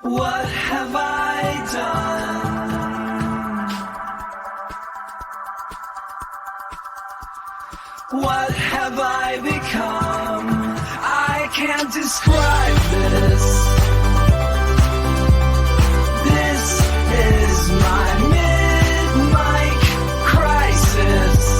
What have I done? What have I become? I can't describe this. This is my mid-mic crisis.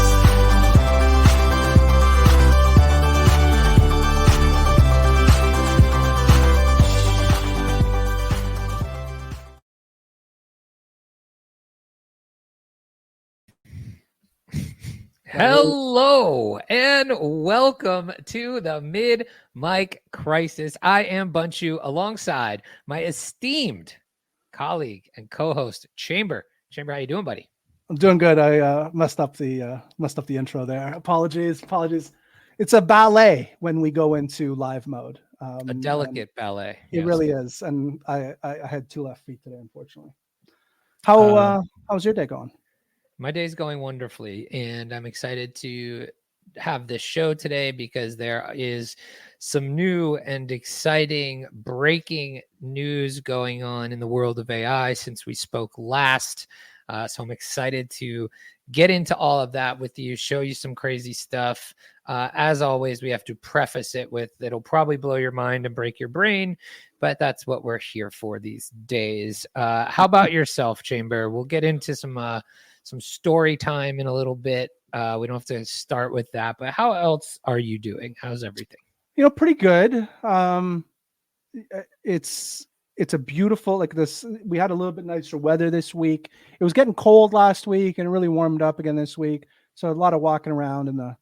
Hello and welcome to the Mid-Mic Crisis. I am Bunchu alongside my esteemed colleague and co-host Chamber. Chamber, how you doing, buddy? I'm doing good. I messed up the intro there. Apologies. It's a ballet when we go into live mode. A delicate ballet. It really is. And I had two left feet today, unfortunately. How's your day going? My day's going wonderfully, and I'm excited to have this show today because there is some new and exciting breaking news going on in the world of AI since we spoke last. So I'm excited to get into all of that with you, show you some crazy stuff. As always, we have to preface it with it'll probably blow your mind and break your brain, but that's what we're here for these days. How about yourself, Chamber? We'll get into some story time in a little bit. We don't have to start with that, but how else are you doing? How's everything? Pretty good. It's a beautiful, like this. We had a little bit nicer weather this week. It was getting cold last week and it really warmed up again this week. So a lot of walking around and the,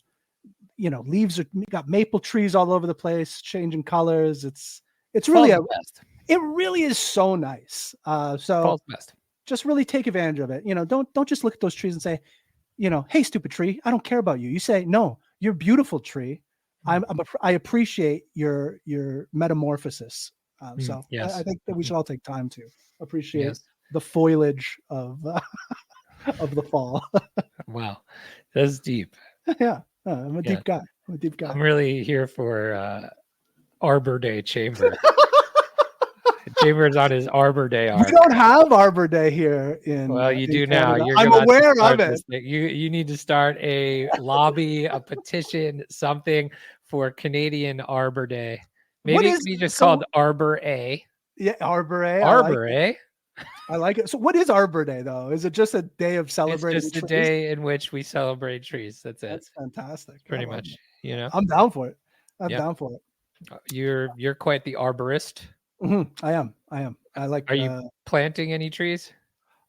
leaves got maple trees all over the place, changing colors. It's really it really is so nice. So best. Just really take advantage of it. Don't just look at those trees and say, hey, stupid tree, I don't care about you. You say, no, you're a beautiful tree. I appreciate your metamorphosis. Yes. I think that we should all take time to appreciate the foliage of of the fall. Wow, that's deep. Yeah, I'm a deep guy. I'm really here for Arbor Day, Chamber. Chamber's on his Arbor Day arc. We don't have Arbor Day here Well, you do Canada. now. I'm aware of it. You need to start a lobby, a petition, something for Canadian Arbor Day. Maybe it could be just called Arbor A. Yeah, Arbor A. Arbor A. I like it. So what is Arbor Day, though? Is it just a day of celebrating trees? It's just a day in which we celebrate trees. That's it. That's fantastic. Pretty much. I'm down for it. Down for it. You're quite the arborist. Mm-hmm. I am. I like. Are you planting any trees?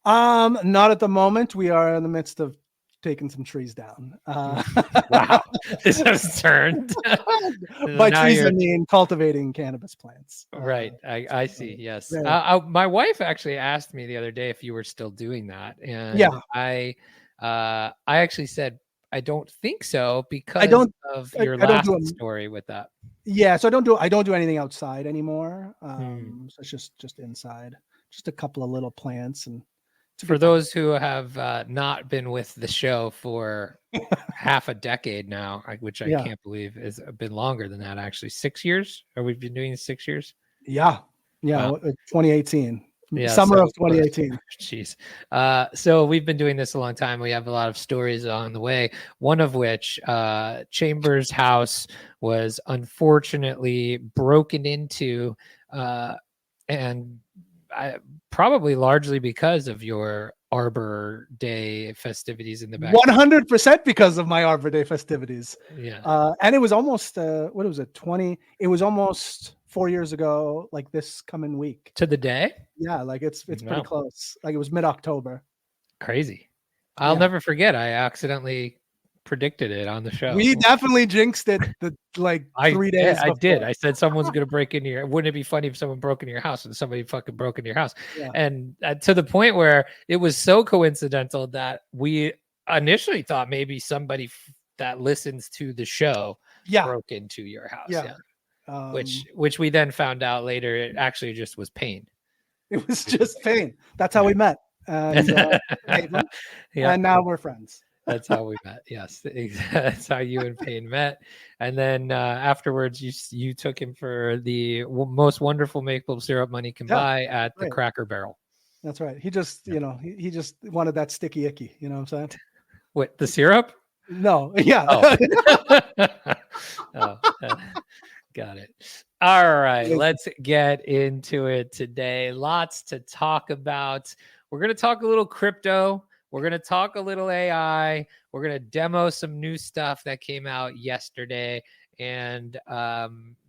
Not at the moment. We are in the midst of taking some trees down. Wow, this has turned. By trees, I mean cultivating cannabis plants. Right. I see. Yes. My wife actually asked me the other day if you were still doing that, and I actually said I don't think so because of your last story with that. Yeah, so I don't do anything outside anymore. So it's just inside, just a couple of little plants. And for those who have not been with the show for half a decade now, which I can't believe has been longer than that. Actually, 6 years. Or we've been doing 6 years. Yeah. Wow. 2018. Summer of 2018. Jeez. So we've been doing this a long time. We have a lot of stories on the way. One of which, Chambers' house was unfortunately broken into, and probably largely because of your Arbor Day festivities in the back. 100% because of my Arbor Day festivities. Yeah. And it was almost what was it? It was almost 4 years ago, like this coming week. To the day? Yeah, like it's pretty close. Like it was mid-October. Crazy. I'll never forget. I accidentally predicted it on the show. We definitely jinxed it 3 days before. I did. I said someone's going to break into your. Wouldn't it be funny if someone broke into your house and somebody fucking broke into your house? Yeah. And to the point where it was so coincidental that we initially thought maybe somebody that listens to the show broke into your house. Yeah. Which we then found out later, it actually just was pain. It was just pain. That's how we met. And, and now we're friends. That's how we met. Yes, that's how you and Payne met. And then afterwards, you took him for the most wonderful maple syrup money can buy at the right. Cracker Barrel. That's right. He just, he just wanted that sticky icky. You know what I'm saying? What, the syrup? No, yeah. Oh. Oh, got it. All right, let's get into it today. Lots to talk about. We're going to talk a little crypto. We're going to talk a little AI. We're going to demo some new stuff that came out yesterday. And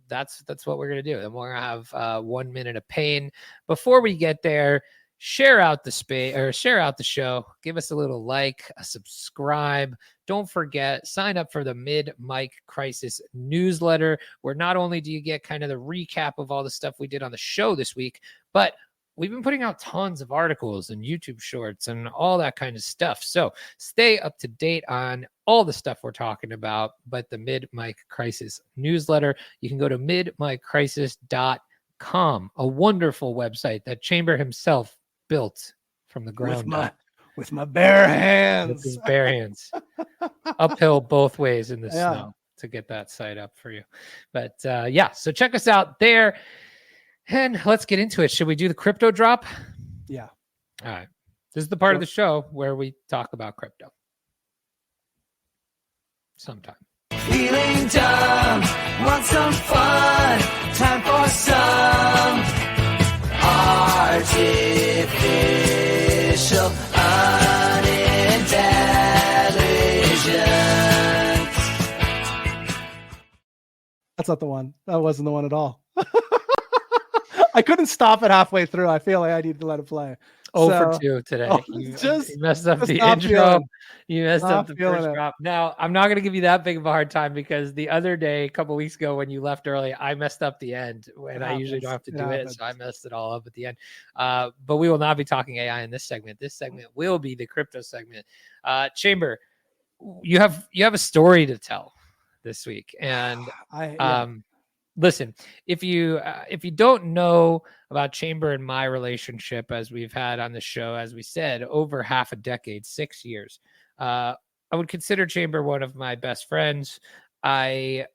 that's what we're going to do. And we're going to have 1 minute of pain. Before we get there, share out the space or share out the show. Give us a little like, a subscribe. Don't forget, sign up for the Mid-Mic Crisis newsletter, where not only do you get kind of the recap of all the stuff we did on the show this week, but we've been putting out tons of articles and YouTube shorts and all that kind of stuff. So stay up to date on all the stuff we're talking about. But the Mid-Mic Crisis newsletter, you can go to midmiccrisis.com, a wonderful website that Chamber himself built from the ground up. With my bare hands. With his bare hands. Uphill both ways in the snow to get that site up for you. But so check us out there. And let's get into it. Should we do the crypto drop? Yeah. All right. This is the part of the show where we talk about crypto. Sometime. Feeling dumb, want some fun, time for some artificial unintelligence. That's not the one. That wasn't the one at all. I couldn't stop it halfway through. I feel like I need to let it play. For 2 today. You messed up the intro. You messed up the first drop. Now, I'm not going to give you that big of a hard time because the other day, a couple weeks ago, when you left early, I messed up the end. And I usually don't have to do it, so I messed it all up at the end. But we will not be talking AI in this segment. This segment will be the crypto segment. Chamber, you have a story to tell this week, and listen, if you don't know about Chamber and my relationship, as we've had on the show, as we said, over half a decade, 6 years, I would consider Chamber one of my best friends. Even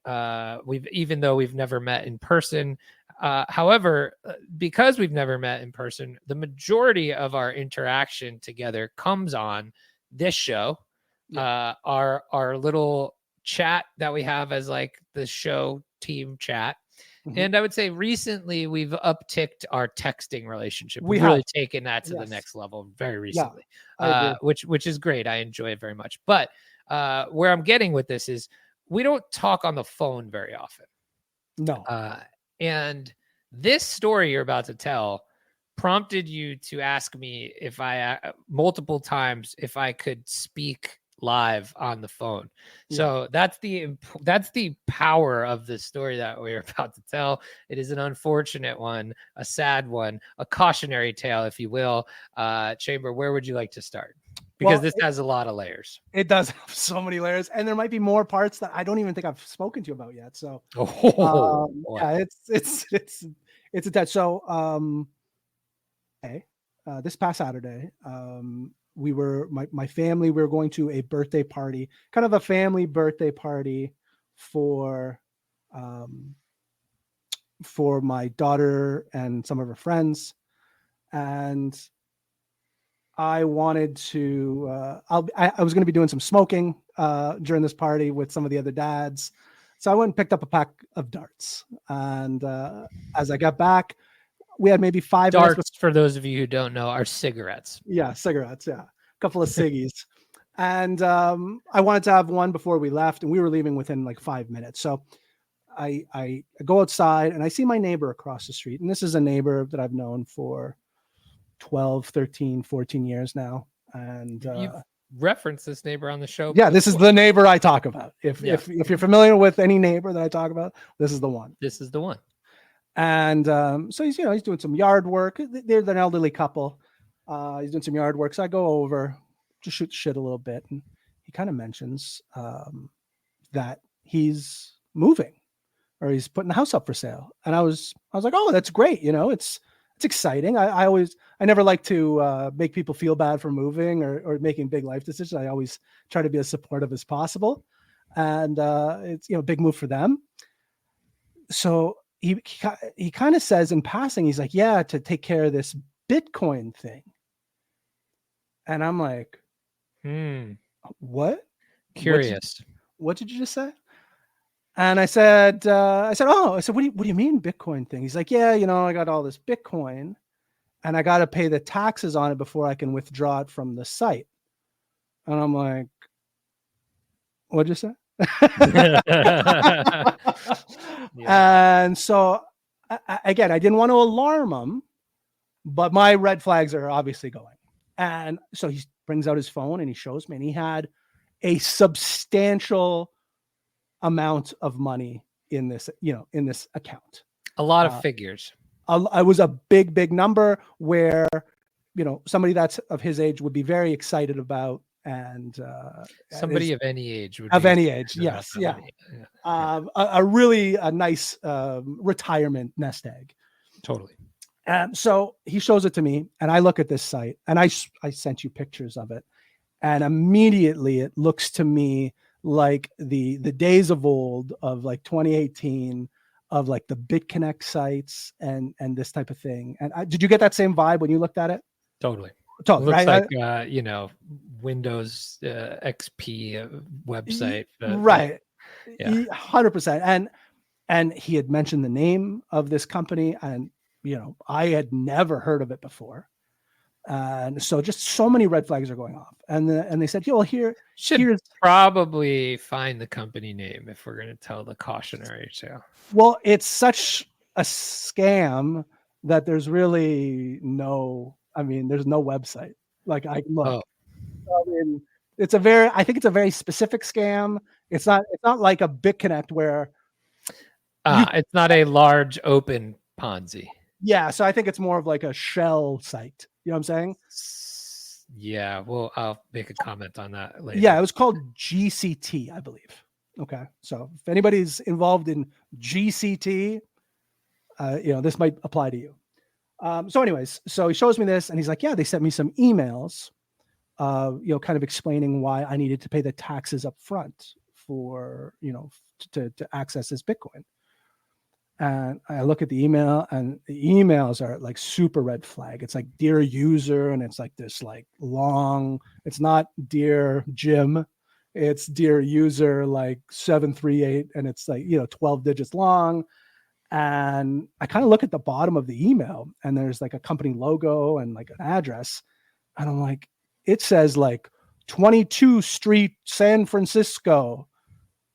though we've never met in person. However, because we've never met in person, the majority of our interaction together comes on this show. Our little chat that we have as like the show team chat. Mm-hmm. And I would say recently we've upticked our texting relationship. We've really taken that to the next level very recently, which is great. I enjoy it very much. But where I'm getting with this is we don't talk on the phone very often. No. And this story you're about to tell prompted you to ask me if multiple times if I could speak live on the phone. So that's the power of the story that we're about to tell. It is an unfortunate one, a sad one, a cautionary tale, if you will. Chamber, where would you like to start? Because this has a lot of layers. It does have so many layers, and there might be more parts that I don't even think I've spoken to you about yet. So it's attached. So this past Saturday, we were my family. We were going to a birthday party, kind of a family birthday party for my daughter and some of her friends, and I wanted to. I was going to be doing some smoking during this party with some of the other dads, so I went and picked up a pack of darts. And as I got back, we had maybe 5 darts. For those of you who don't know, are cigarettes. Yeah, cigarettes. Yeah, a couple of ciggies. And I wanted to have one before we left, and we were leaving within like 5 minutes. So I go outside and I see my neighbor across the street. And this is a neighbor that I've known for 12, 13, 14 years now. And you've referenced this neighbor on the show. Yeah, this is the neighbor I talk about. If you're familiar with any neighbor that I talk about, this is the one. This is the one. And so he's doing some yard work. They're an elderly couple. He's doing some yard work. So I go over to shoot shit a little bit. And he kind of mentions that he's moving or he's putting the house up for sale. And I was like, oh, that's great. It's it's exciting. I never like to make people feel bad for moving or making big life decisions. I always try to be as supportive as possible. And it's, a big move for them. So he kind of says in passing, he's like, yeah, to take care of this Bitcoin thing. And I'm like, what? Curious. What did you just say? And I said, what do you mean Bitcoin thing? He's like, yeah, I got all this Bitcoin and I got to pay the taxes on it before I can withdraw it from the site. And I'm like, what'd you say? And so again, I didn't want to alarm him, but my red flags are obviously going. And so he brings out his phone and he shows me, and he had a substantial amount of money in this, in this account. A lot of figures. I was a big number where, somebody that's of his age would be very excited about. And somebody of any age would of be any age. Yes. Yeah. A really nice retirement nest egg. Totally. So he shows it to me and I look at this site, and I sent you pictures of it, and immediately it looks to me like the days of old of like 2018 of like the BitConnect sites and this type of thing. And did you get that same vibe when you looked at it? Totally. It looks right? Like Windows XP website. Right. Yeah. 100%. And he had mentioned the name of this company, and I had never heard of it before. And so just so many red flags are going off. And they said, here's probably find the company name if we're going to tell the cautionary tale. Well, it's such a scam that there's really there's no website. Like I look. Oh. I think it's a very specific scam. It's not like a BitConnect where it's not a large open Ponzi. Yeah, so I think it's more of like a shell site. You know what I'm saying? Yeah, well, I'll make a comment on that later. Yeah, it was called GCT, I believe. Okay, so if anybody's involved in GCT, this might apply to you. So anyways, so he shows me this and he's like, yeah, they sent me some emails, kind of explaining why I needed to pay the taxes up front for, to access this Bitcoin. And I look at the email, and the emails are like super red flag. It's like dear user, and it's like this like long, it's not dear Jim, it's dear user like 738, and it's like 12 digits long. And I kind of look at the bottom of the email, and there's like a company logo and like an address, and I'm like, it says like 22 Street, San Francisco,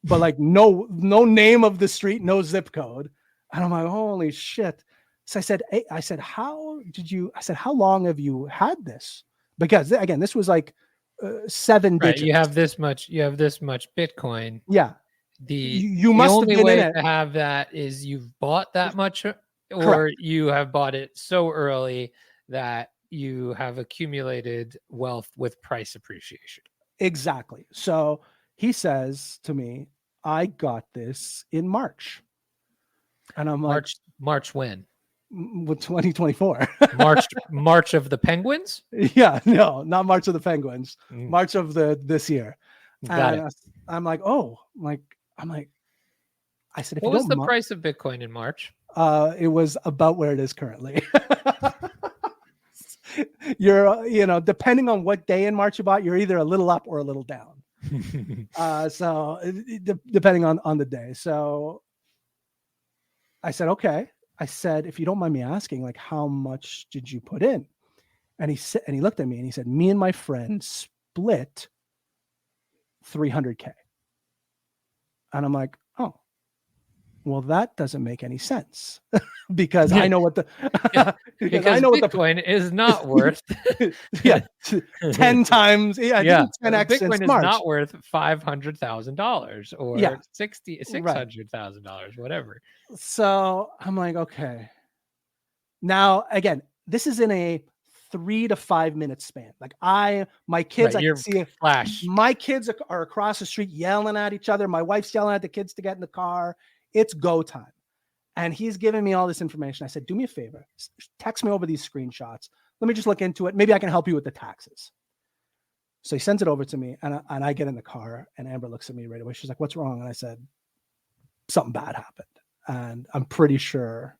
but like no name of the street, no zip code. And I'm like, holy shit. So I said, how long have you had this? Because again, this was like 7 digits. You have this much Bitcoin. Yeah. The only way to have that is you've bought that much, or correct, you have bought it so early that you have accumulated wealth with price appreciation. Exactly. So he says to me, I got this in March. And I'm like, March when? With 2024. March of the Penguins? Yeah, no, not March of the Penguins. March of this year. Got it. I'm like, I said, if what was the price of Bitcoin in March? It was about where it is currently. You're, depending on what day in March you bought, you're either a little up or a little down. So depending on the day. So I said, okay. I said, if you don't mind me asking, like, how much did you put in? And he looked at me and he said, me and my friend split $300K. And I'm like, oh, well, that doesn't make any sense because I know what the because I know Bitcoin what the is not worth 10 times. Yeah, 10x Bitcoin is not worth $500,000 or $600,000, whatever. So I'm like, okay. Now again, this is in a 3 to 5 minute span. Like my kids, I can see it flash. My kids are across the street yelling at each other. My wife's yelling at the kids to get in the car. It's go time. And he's giving me all this information. I said, do me a favor, text me over these screenshots. Let me just look into it. Maybe I can help you with the taxes. So he sends it over to me, and I get in the car, and Amber looks at me right away. She's like, what's wrong? And I said, something bad happened. And I'm pretty sure,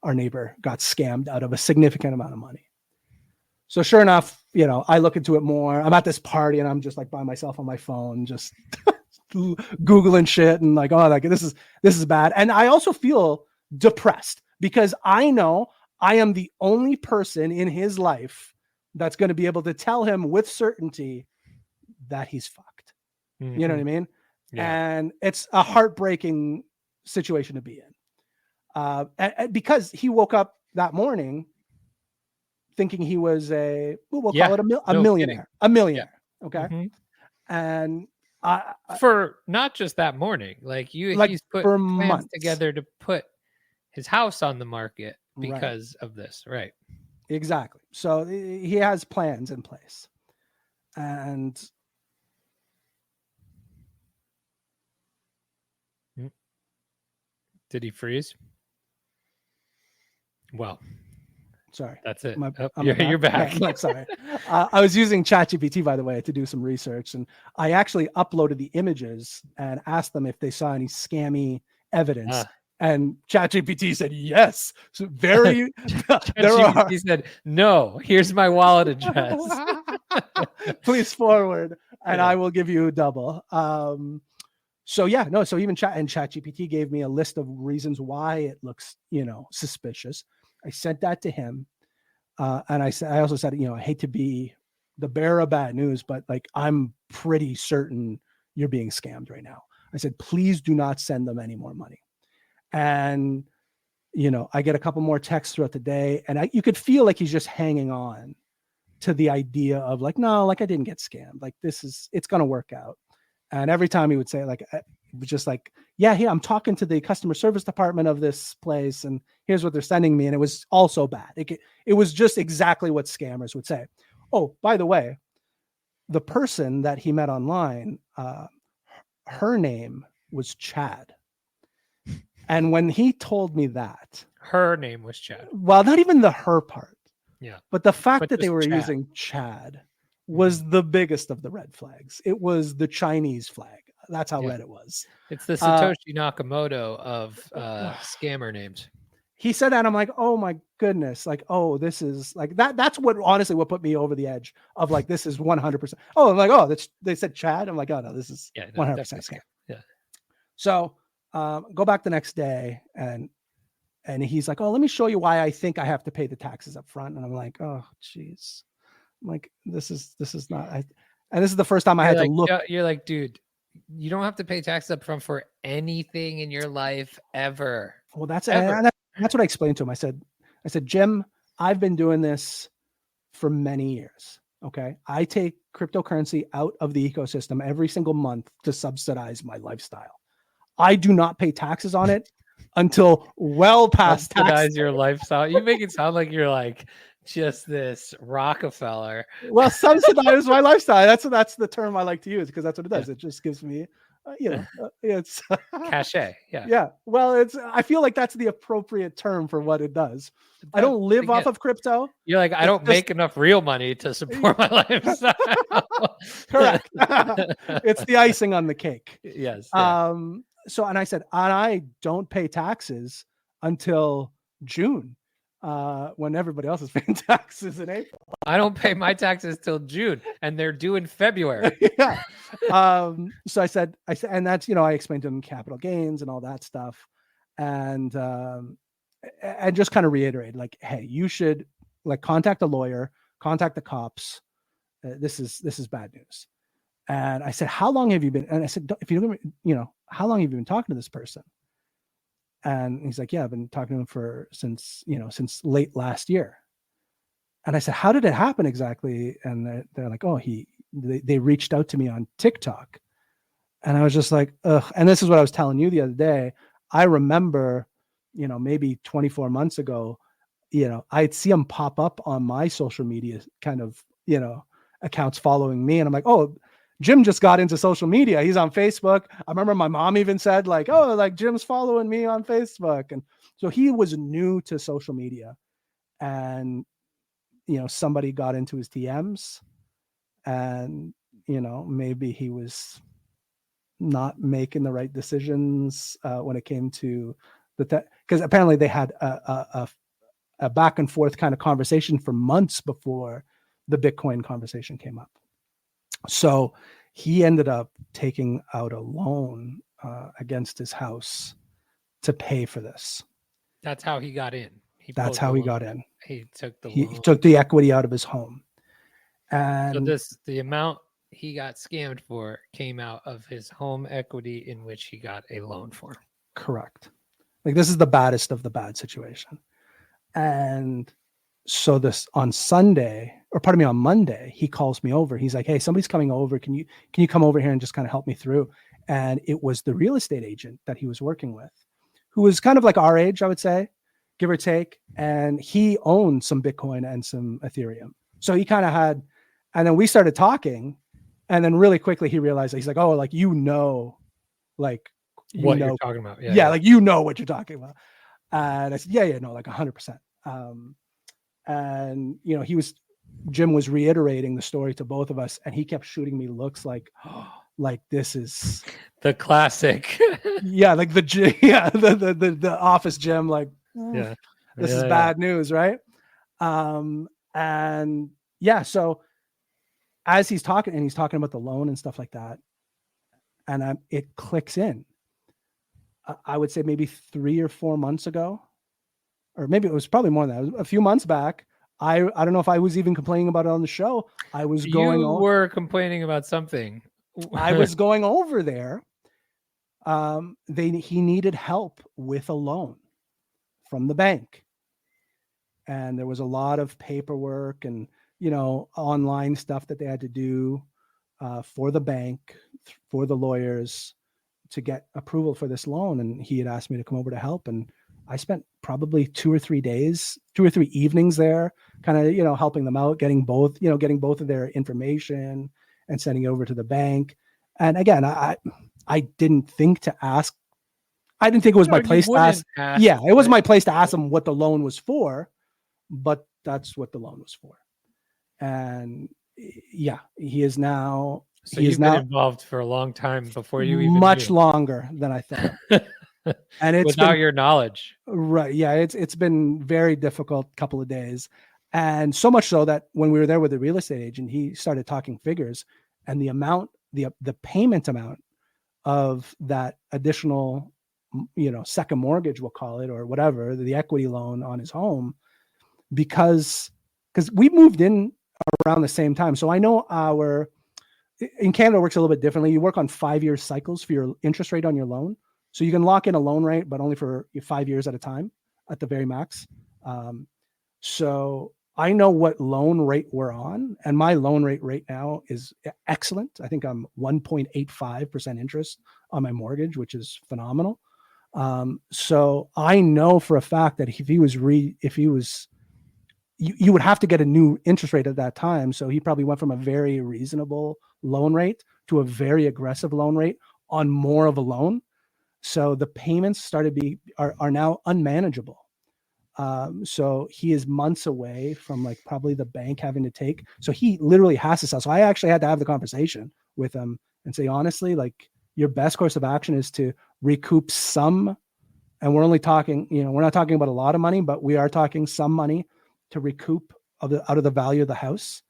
our neighbor got scammed out of a significant amount of money. So sure enough, I look into it more. I'm at this party and I'm just like by myself on my phone, just Googling shit and like, oh, like this is bad. And I also feel depressed because I know I am the only person in his life that's going to be able to tell him with certainty that he's fucked. Mm-hmm. You know what I mean? Yeah. And it's a heartbreaking situation to be in. Because he woke up that morning thinking he was we'll call it a millionaire. A millionaire. Yeah. Okay. Mm-hmm. And for not just that morning, he's put plans months together to put his house on the market because of this. Right. Exactly. So he has plans in place. And did he freeze? Well, sorry. That's it. You're back. No, sorry. I was using ChatGPT, by the way, to do some research. And I actually uploaded the images and asked them if they saw any scammy evidence. And ChatGPT said, yes. So very. ChatGPT said, no, here's my wallet address. Please forward, and I will give you double. So even ChatGPT gave me a list of reasons why it looks, suspicious. I sent that to him. And I also said, I hate to be the bearer of bad news, but I'm pretty certain you're being scammed right now. I said, please do not send them any more money. And, I get a couple more texts throughout the day, and you could feel like he's just hanging on to the idea of no, I didn't get scammed. It's going to work out. And every time he would say it was just yeah, I'm talking to the customer service department of this place, and here's what they're sending me. And it was also bad. It was just exactly what scammers would say. Oh, by the way, the person that he met online, her name was Chad. And when he told me that, her name was Chad. Well, not even the her part. Yeah. But the fact that they were using Chad was the biggest of the red flags. It was the Chinese flag. That's how red it was. It's the Satoshi Nakamoto of scammer names. He said that, I'm like, oh my goodness. This is that. That's what honestly what put me over the edge of this is 100%. Oh, I'm like, they said Chad. I'm like, oh no, this is 100% scam. Yeah. So go back the next day and he's like, oh, let me show you why I think I have to pay the taxes up front. And I'm like, oh, geez. I'm like, this is not, and this is the first time I had to look. You're like, dude, you don't have to pay taxes up front for anything in your life ever. Well, that's what I explained to him. I said, Jim, I've been doing this for many years. Okay. I take cryptocurrency out of the ecosystem every single month to subsidize my lifestyle. I do not pay taxes on it until well past subsidize your lifestyle. You make it sound like you're just this Rockefeller. Well, subsidize my lifestyle. That's the term I like to use because that's what it does. Yeah. It just gives me, it's cachet. Yeah. Yeah. Well, I feel like that's the appropriate term for what it does. I don't live off of crypto. You're like, I don't make enough real money to support my lifestyle. Correct. It's the icing on the cake. Yes. Yeah. So, and I said, I don't pay taxes until June. When everybody else is paying taxes in April. I don't pay my taxes till June, and they're due in February. Yeah. So I said, and that's, I explained to him capital gains and all that stuff. And just kind of reiterate, hey, you should contact a lawyer, contact the cops. This is bad news. And I said, how long have you been? And I said, if you don't, how long have you been talking to this person? And he's like, yeah, I've been talking to him since late last year. And I said, how did it happen exactly? And they're like, oh, they reached out to me on TikTok. And I was just like, ugh. And this is what I was telling you the other day. I remember, maybe 24 months ago, I'd see him pop up on my social media kind of, accounts following me. And I'm like, oh, Jim just got into social media. He's on Facebook. I remember my mom even said like, oh, like Jim's following me on Facebook. And so he was new to social media, and, somebody got into his DMs, and, maybe he was not making the right decisions when it came to because apparently they had a back and forth kind of conversation for months before the Bitcoin conversation came up. So he ended up taking out a loan against his house to pay for this. That's how he got in. That's how he got in. He took the He loan. took the equity out of his home. And so the amount he got scammed for came out of his home equity in which he got a loan for. Correct. Like, this is the baddest of the bad situation. And so on Monday, he calls me over. He's like, hey, somebody's coming over. Can you come over here and just kind of help me through? And it was the real estate agent that he was working with, who was kind of like our age, I would say, give or take. And he owned some Bitcoin and some Ethereum. So he kind of had, and then we started talking, and then really quickly he realized that he's like, oh, like, what you're talking about. Yeah, like, what you're talking about. And I said, yeah, no, like 100%. And, Jim was reiterating the story to both of us, and he kept shooting me looks like, oh, like, this is the classic. yeah, like the office Jim, like, yeah, this is bad news, right? And yeah, so as he's talking about the loan and stuff like that, and it clicks in. I would say maybe 3 or 4 months ago, or maybe it was probably more than that. It was a few months back. I don't know if I was even complaining about it on the show. I was were complaining about something. I was going over there. He needed help with a loan from the bank, and there was a lot of paperwork and online stuff that they had to do for the bank, for the lawyers, to get approval for this loan. And he had asked me to come over to help, and I spent probably 2 or 3 evenings there, kind of, helping them out, getting both of their information and sending it over to the bank. And again, I didn't think to ask. I didn't think it was my place to ask. Yeah, it was my place to ask them what the loan was for, but that's what the loan was for. And yeah, he is now. So you've been involved for a long time before you even much knew. Longer than I thought. And it's without your knowledge. Right. Yeah. It's been very difficult couple of days. And so much so that when we were there with the real estate agent, he started talking figures, and the payment amount of that additional, second mortgage, we'll call it, or whatever, the equity loan on his home, because we moved in around the same time. So I know in Canada it works a little bit differently. You work on 5-year cycles for your interest rate on your loan. So you can lock in a loan rate, but only for 5 years at a time at the very max. So I know what loan rate we're on, and my loan rate right now is excellent. I think I'm 1.85% interest on my mortgage, which is phenomenal. So I know for a fact that you would have to get a new interest rate at that time. So he probably went from a very reasonable loan rate to a very aggressive loan rate on more of a loan. So the payments are now unmanageable. So he is months away from like probably the bank having to take. So he literally has to sell. So I actually had to have the conversation with him and say, honestly, like, your best course of action is to recoup some. And we're only talking, we're not talking about a lot of money, but we are talking some money to recoup out of the value of the house.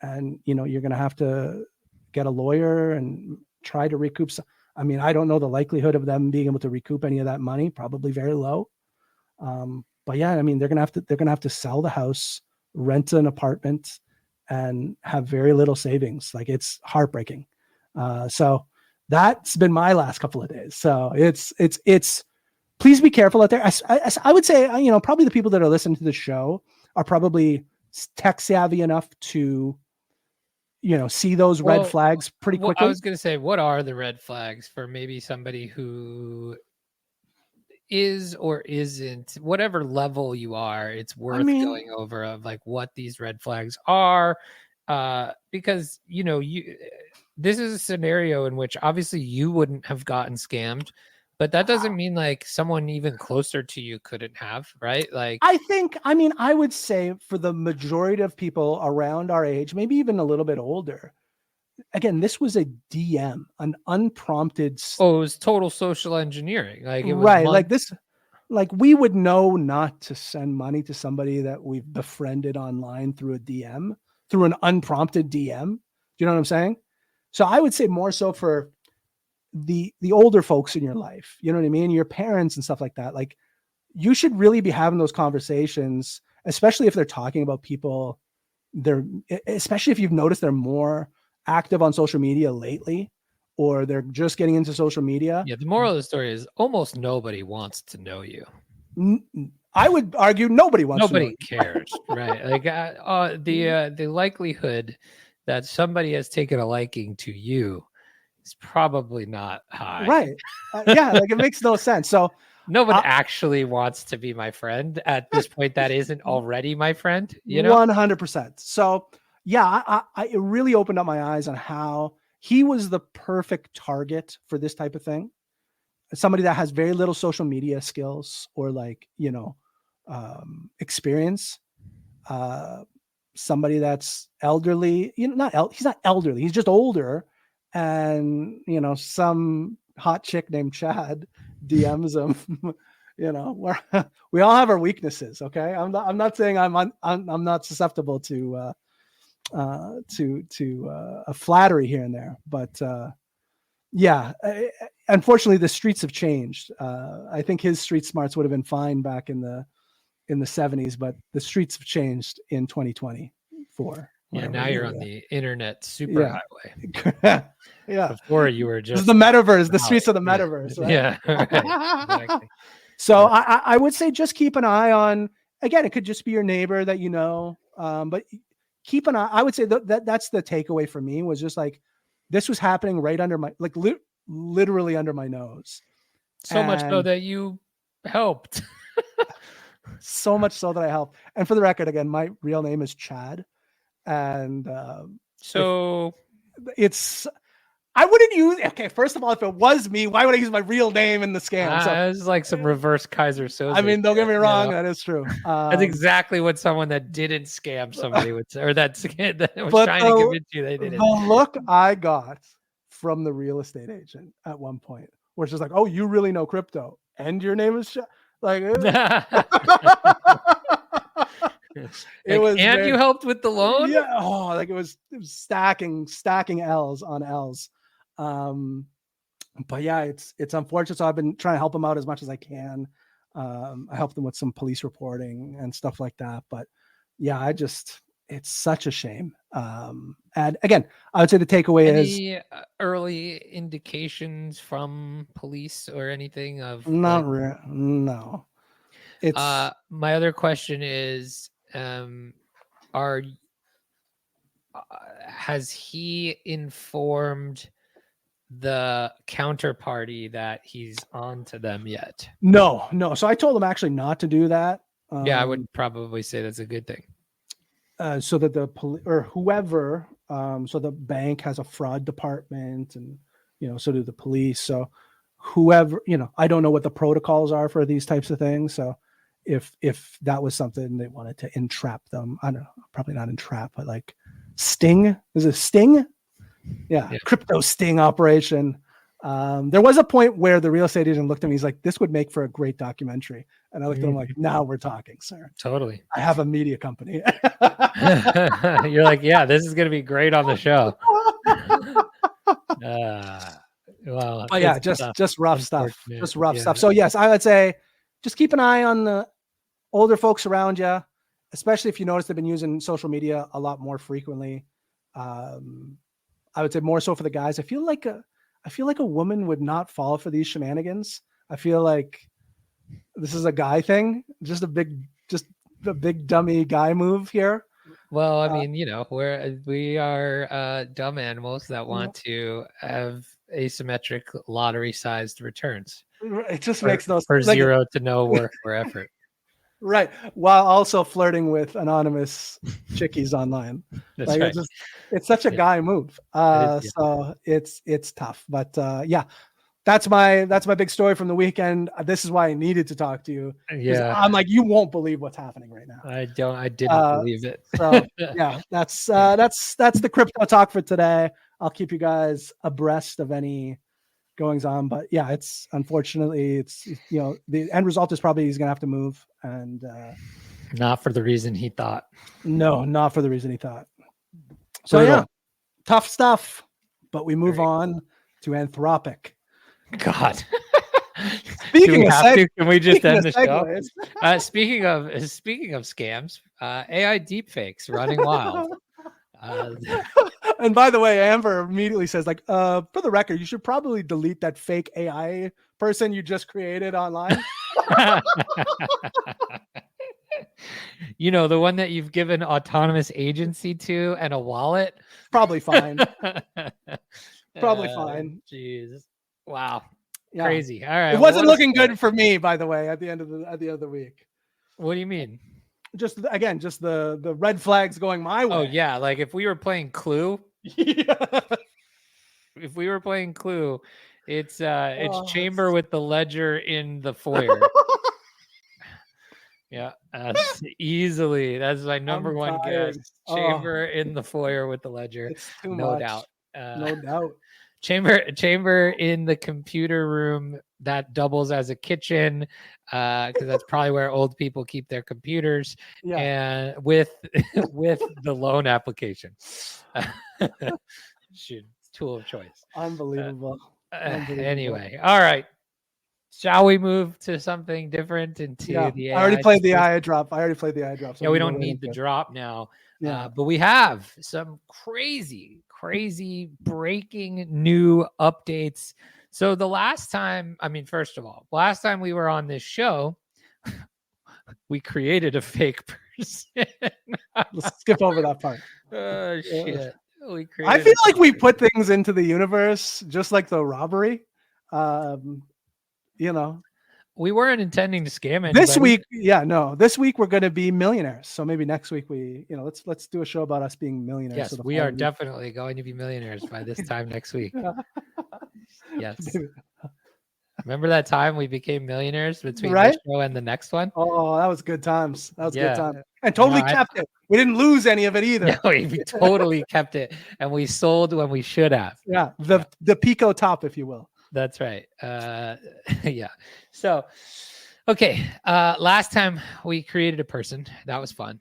And, you're going to have to get a lawyer and try to recoup some. I mean, I don't know the likelihood of them being able to recoup any of that money, probably very low. But yeah, I mean, they're going to have to sell the house, rent an apartment, and have very little savings. Like, it's heartbreaking. So that's been my last couple of days. So it's please be careful out there. I would say, probably the people that are listening to the show are probably tech savvy enough to, see those red flags pretty quickly. I was going to say, what are the red flags for maybe somebody who is or isn't, whatever level you are, it's worth going over of like what these red flags are, because this is a scenario in which obviously you wouldn't have gotten scammed, but that doesn't mean like someone even closer to you couldn't have, right? Like, I would say for the majority of people around our age, maybe even a little bit older, again, this was a DM, an unprompted. it was total social engineering. Like it was Right. Like this, like we would know not to send money to somebody that we've befriended online through a DM, through an unprompted DM. Do you know what I'm saying? So I would say more so for the older folks in your life, you know what I mean? Your parents and stuff like that. Like you should really be having those conversations, especially if they're talking about people. Especially if you've noticed they're more active on social media lately, or they're just getting into social media. Yeah, the moral of the story is almost nobody wants to know you. I would argue nobody wants to know you. Cares, right? Like the likelihood that somebody has taken a liking to you is probably not high. Right. Yeah, like it makes no sense. So no one actually wants to be my friend at this point that isn't already my friend, you know? 100%. So yeah, it really opened up my eyes on how he was the perfect target for this type of thing. Somebody that has very little social media skills or like, you know, experience. Somebody that's elderly, you know, he's not elderly, he's just older. And, you know, some hot chick named Chad DMs him. You know, we all have our weaknesses. Okay. I'm not saying I'm not susceptible to a flattery here and there, but yeah, unfortunately the streets have changed. I think his street smarts would have been fine back in the 70s, but the streets have changed in 2024. Yeah, now you're on the internet superhighway. Yeah. Before you were just the metaverse, the streets of the metaverse. Right? Yeah. Right. Exactly. So I would say just keep an eye on. Again, it could just be your neighbor that you know, but keep an eye. I would say that's the takeaway for me, was just like this was happening right under my, like literally under my nose. So much so that you helped. So much so that I helped. And for the record, again, my real name is Chad. And so it's, I wouldn't use, okay, first of all, if it was me, why would I use my real name in the scam? So it's like some reverse Kaiser Soze. I mean, don't get me wrong, that is true. That's exactly what someone that didn't scam somebody would say, or that was trying to convince you they didn't. The look I got from the real estate agent at one point, where it's just like, oh, you really know crypto, and your name is like, it was, and you helped with the loan. Yeah. Oh, like it was stacking L's on L's. But yeah, it's unfortunate. So I've been trying to help them out as much as I can. I helped them with some police reporting and stuff like that. But yeah, it's such a shame. And again, I would say the takeaway is early indications from police or anything of not real. No. It's my other question is, has he informed the counterparty that he's on to them yet? No. So I told him actually not to do that. Yeah, I would probably say that's a good thing. So that the police or whoever, so the bank has a fraud department, and you know, so do the police. So whoever, you know, I don't know what the protocols are for these types of things. So if that was something they wanted to entrap them, I don't know, probably not entrap, but like sting. Is it sting? Yeah. Crypto sting operation. There was a point where the real estate agent looked at me. He's like, "This would make for a great documentary." And I looked at him like, "Now we're talking, sir." Totally. I have a media company. You're like, yeah, this is going to be great on the show. Well, but yeah, just rough stuff. Just rough stuff. So yes, I would say just keep an eye on the older folks around you, especially if you notice they've been using social media a lot more frequently. I would say more so for the guys. I feel like a woman would not fall for these shenanigans. I feel like this is a guy thing, just a big dummy guy move here. Well, I mean, you know, we are dumb animals that want to have asymmetric lottery-sized returns. It just makes no sense. For zero to no work or effort. Right. While also flirting with anonymous chickies online. That's Like right. it's such a Yeah. guy move. It is, yeah. So it's tough. But yeah, that's my big story from the weekend. This is why I needed to talk to you. Because Yeah. I'm like, you won't believe what's happening right now. I didn't believe it. So yeah, that's the crypto talk for today. I'll keep you guys abreast of any goings on, but yeah, it's unfortunately the end result is probably he's gonna have to move, and Not for the reason he thought. no, not for the reason he thought. So Brutal. yeah, tough stuff. But we move Very- on to Anthropic. God. Speaking of can we just speaking end of the show? segues. Speaking of scams, AI deepfakes running wild. And by the way, Amber immediately says, like, for the record, you should probably delete that fake AI person you just created online. You know, the one that you've given autonomous agency to and a wallet. Probably fine. Probably fine. Jeez. Wow. Yeah. Crazy. All right. It wasn't looking good for me, by the way, at the end of the week. What do you mean? Just the red flags going my way. Oh yeah, like if we were playing Clue. Yeah. If we were playing Clue, it's Chamber with the ledger in the foyer. Yeah, easily. That's my number one guess. Chamber in the foyer with the ledger. It's too No much. doubt. No doubt. Chamber in the computer room that doubles as a kitchen, because that's probably where old people keep their computers. Yeah. And with the loan application. Tool of choice. Unbelievable. Anyway, all right. Shall we move to something different into the AI? I already played the AI drop. So yeah, we don't need the drop now. Yeah. But we have some crazy breaking new updates. So the last time, first of all, last time we were on this show, we created a fake person. Let's skip over that part. Oh shit. I feel like we put things into the universe just like the robbery. We weren't intending to scam anybody. This week we're going to be millionaires. So maybe next week let's do a show about us being millionaires. Yes, we are definitely going to be millionaires by this time next week. Yes. Remember that time we became millionaires between this show and the next one? Oh, that was good times. Good time. And totally kept it. We didn't lose any of it either. No, we totally kept it. And we sold when we should have. Yeah. The Pico top, if you will. That's right. Yeah. So, okay. Last time we created a person. That was fun.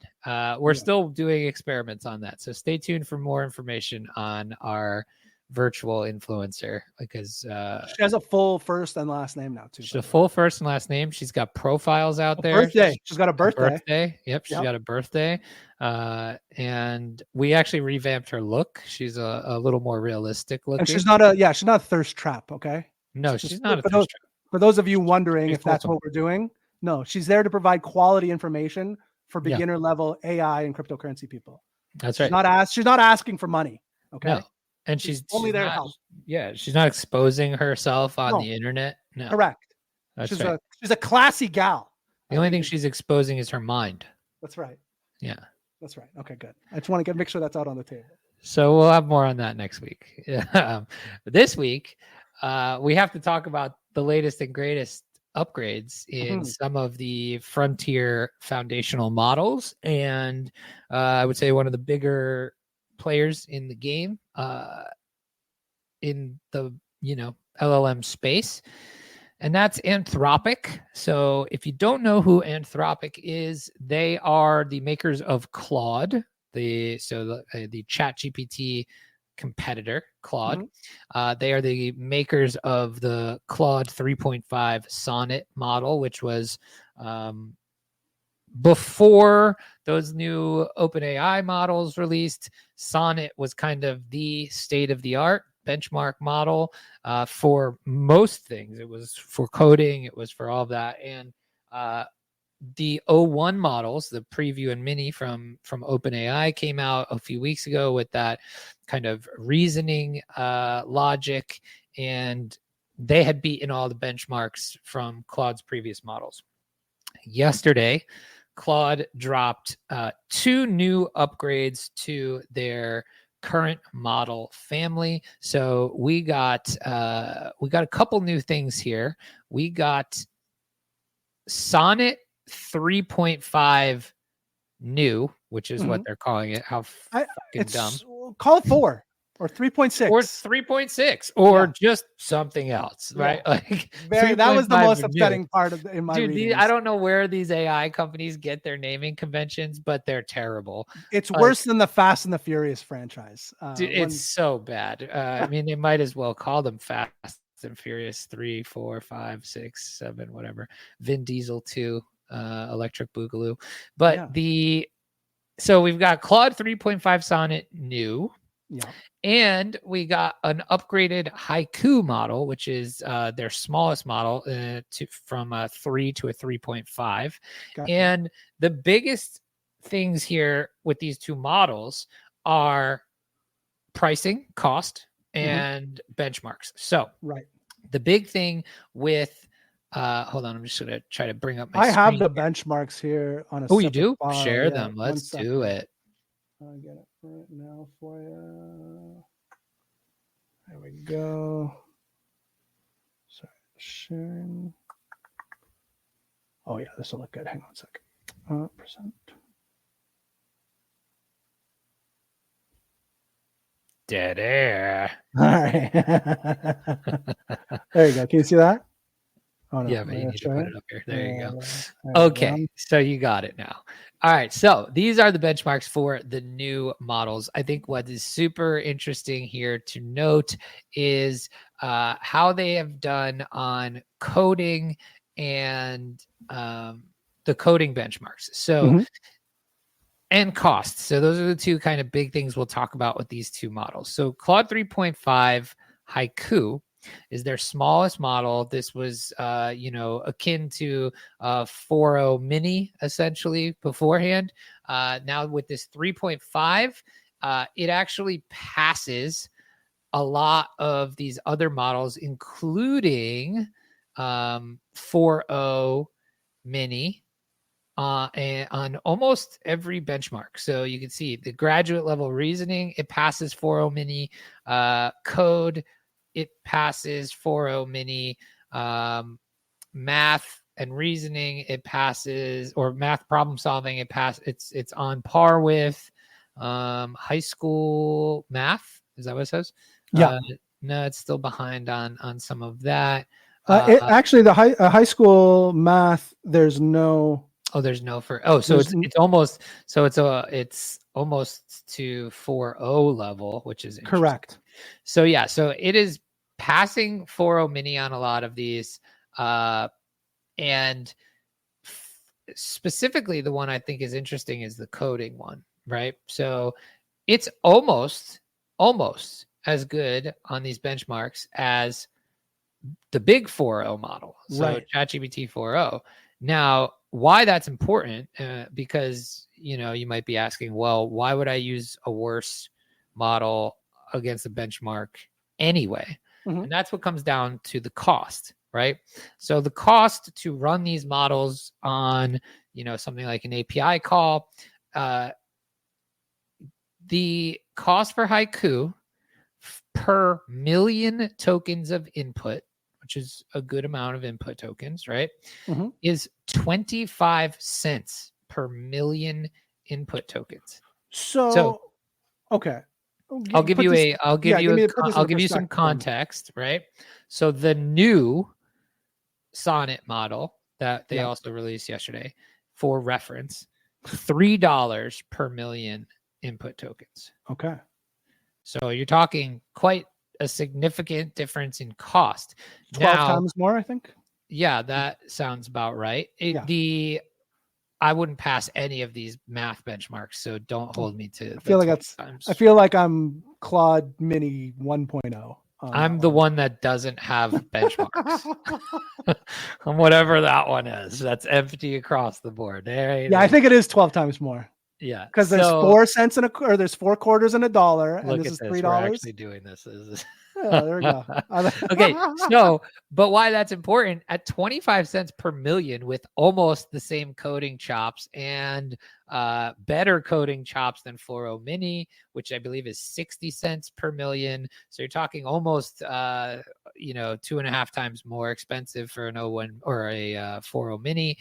We're still doing experiments on that. So stay tuned for more information on our virtual influencer, because she has a full first and last name now too. She's a full first and last name. She's got profiles out there. Birthday. She's got a birthday. Yep, she's got a birthday. And we actually revamped her look. She's a little more realistic looking. And she's not a thirst trap. Okay. No, she's not a thirst trap. For those of you wondering if that's what we're doing, no, she's there to provide quality information for beginner level AI and cryptocurrency people. That's right. She's not asking for money. Okay. No. And she's only there to help. Yeah, she's not exposing herself on the internet. No. Correct. That's right. She's a classy gal. The only thing she's exposing is her mind. That's right. Yeah. That's right. Okay, good. I just want to make sure that's out on the table. So we'll have more on that next week. This week, we have to talk about the latest and greatest upgrades in some of the frontier foundational models. And I would say one of the bigger players in the game, in the LLM space, and that's Anthropic. So if you don't know who Anthropic is, they are the makers of Claude, the ChatGPT competitor, Claude. They are the makers of the Claude 3.5 Sonnet model, which was before those new OpenAI models released. Sonnet was kind of the state-of-the-art benchmark model for most things. It was for coding. It was for all of that. And the O1 models, the preview and mini from OpenAI, came out a few weeks ago with that kind of reasoning logic, and they had beaten all the benchmarks from Claude's previous models. Yesterday, Claude dropped 2 new upgrades to their current model family. So we got a couple new things here. We got Sonnet 3.5 new, which is what they're calling it. How fucking dumb. Call it 4 or 3.6 or 3.6 or just something else, right? Like that was the 3.5 most are upsetting new. part of in my readings. I don't know where these AI companies get their naming conventions, but they're terrible. It's worse than the Fast and the Furious franchise. Dude, it's so bad. I mean, they might as well call them Fast and Furious 3, 4, 5, 6, 7, whatever. Vin Diesel 2, Electric Boogaloo. But so we've got Claude 3.5 Sonnet new. Yeah. And we got an upgraded Haiku model, which is their smallest model from a 3 to a 3.5. Gotcha. And the biggest things here with these 2 models are pricing, cost, and benchmarks. So the big thing with hold on, I'm just gonna try to bring up my screen. have the benchmarks here on a Oh, you do? file. Share them. Let's do it. I'll get it right now for you. There we go. Sorry, sharing. Oh yeah, this will look good. Hang on a second. Percent. Dead air. All right. There you go. Can you see that? Oh, no. Yeah, but you need to put it up here. There you go. Okay, so you got it now. All right, so these are the benchmarks for the new models. I think what is super interesting here to note is how they have done on coding and the coding benchmarks. So and cost. So those are the 2 kind of big things we'll talk about with these 2 models. So Claude 3.5 Haiku is their smallest model. This was, akin to 4.0 mini essentially beforehand. Now with this 3.5, it actually passes a lot of these other models, including 4.0 mini and on almost every benchmark. So you can see the graduate level reasoning, it passes 4.0 mini, code, it passes 4.0 mini, math and reasoning, it passes, or math problem solving, it's on par with high school math. Is that what it says? Yeah. No, it's still behind on some of that. Actually, the high school math, there's no. Oh, there's no for. Oh, so it's almost to 4.0 level, which is correct. So yeah, so it is passing 4.0 mini on a lot of these, and specifically the one I think is interesting is the coding one, right? So it's almost as good on these benchmarks as the big 4.0 model. So ChatGPT 4.0. Now, why that's important, because, you might be asking, well, why would I use a worse model against a benchmark anyway? And that's what comes down to the cost, right? So the cost to run these models on, something like an API call, the cost for Haiku per million tokens of input, which is a good amount of input tokens, right? Is 25 cents per million input tokens. So okay. I'll give you some context, right? So the new Sonnet model that they also released yesterday, for reference, $3 per million input tokens. Okay. So you're talking quite a significant difference in cost. 12 times more, I think. Yeah, that sounds about right. I wouldn't pass any of these math benchmarks, so don't hold me to. I feel like I'm Claude Mini 1.0. I'm the one that doesn't have benchmarks. On whatever that one is, that's empty across the board. I think it is 12 times more. Yeah, because there's 4 cents there's 4 quarters in $1, and look this is at $3. We're actually doing this. there we go. Okay, so but why that's important at 25 cents per million with almost the same coding chops and better coding chops than 4.0 mini, which I believe is 60 cents per million. So you're talking almost 2.5 times more expensive for an 01 or a 4.0 mini.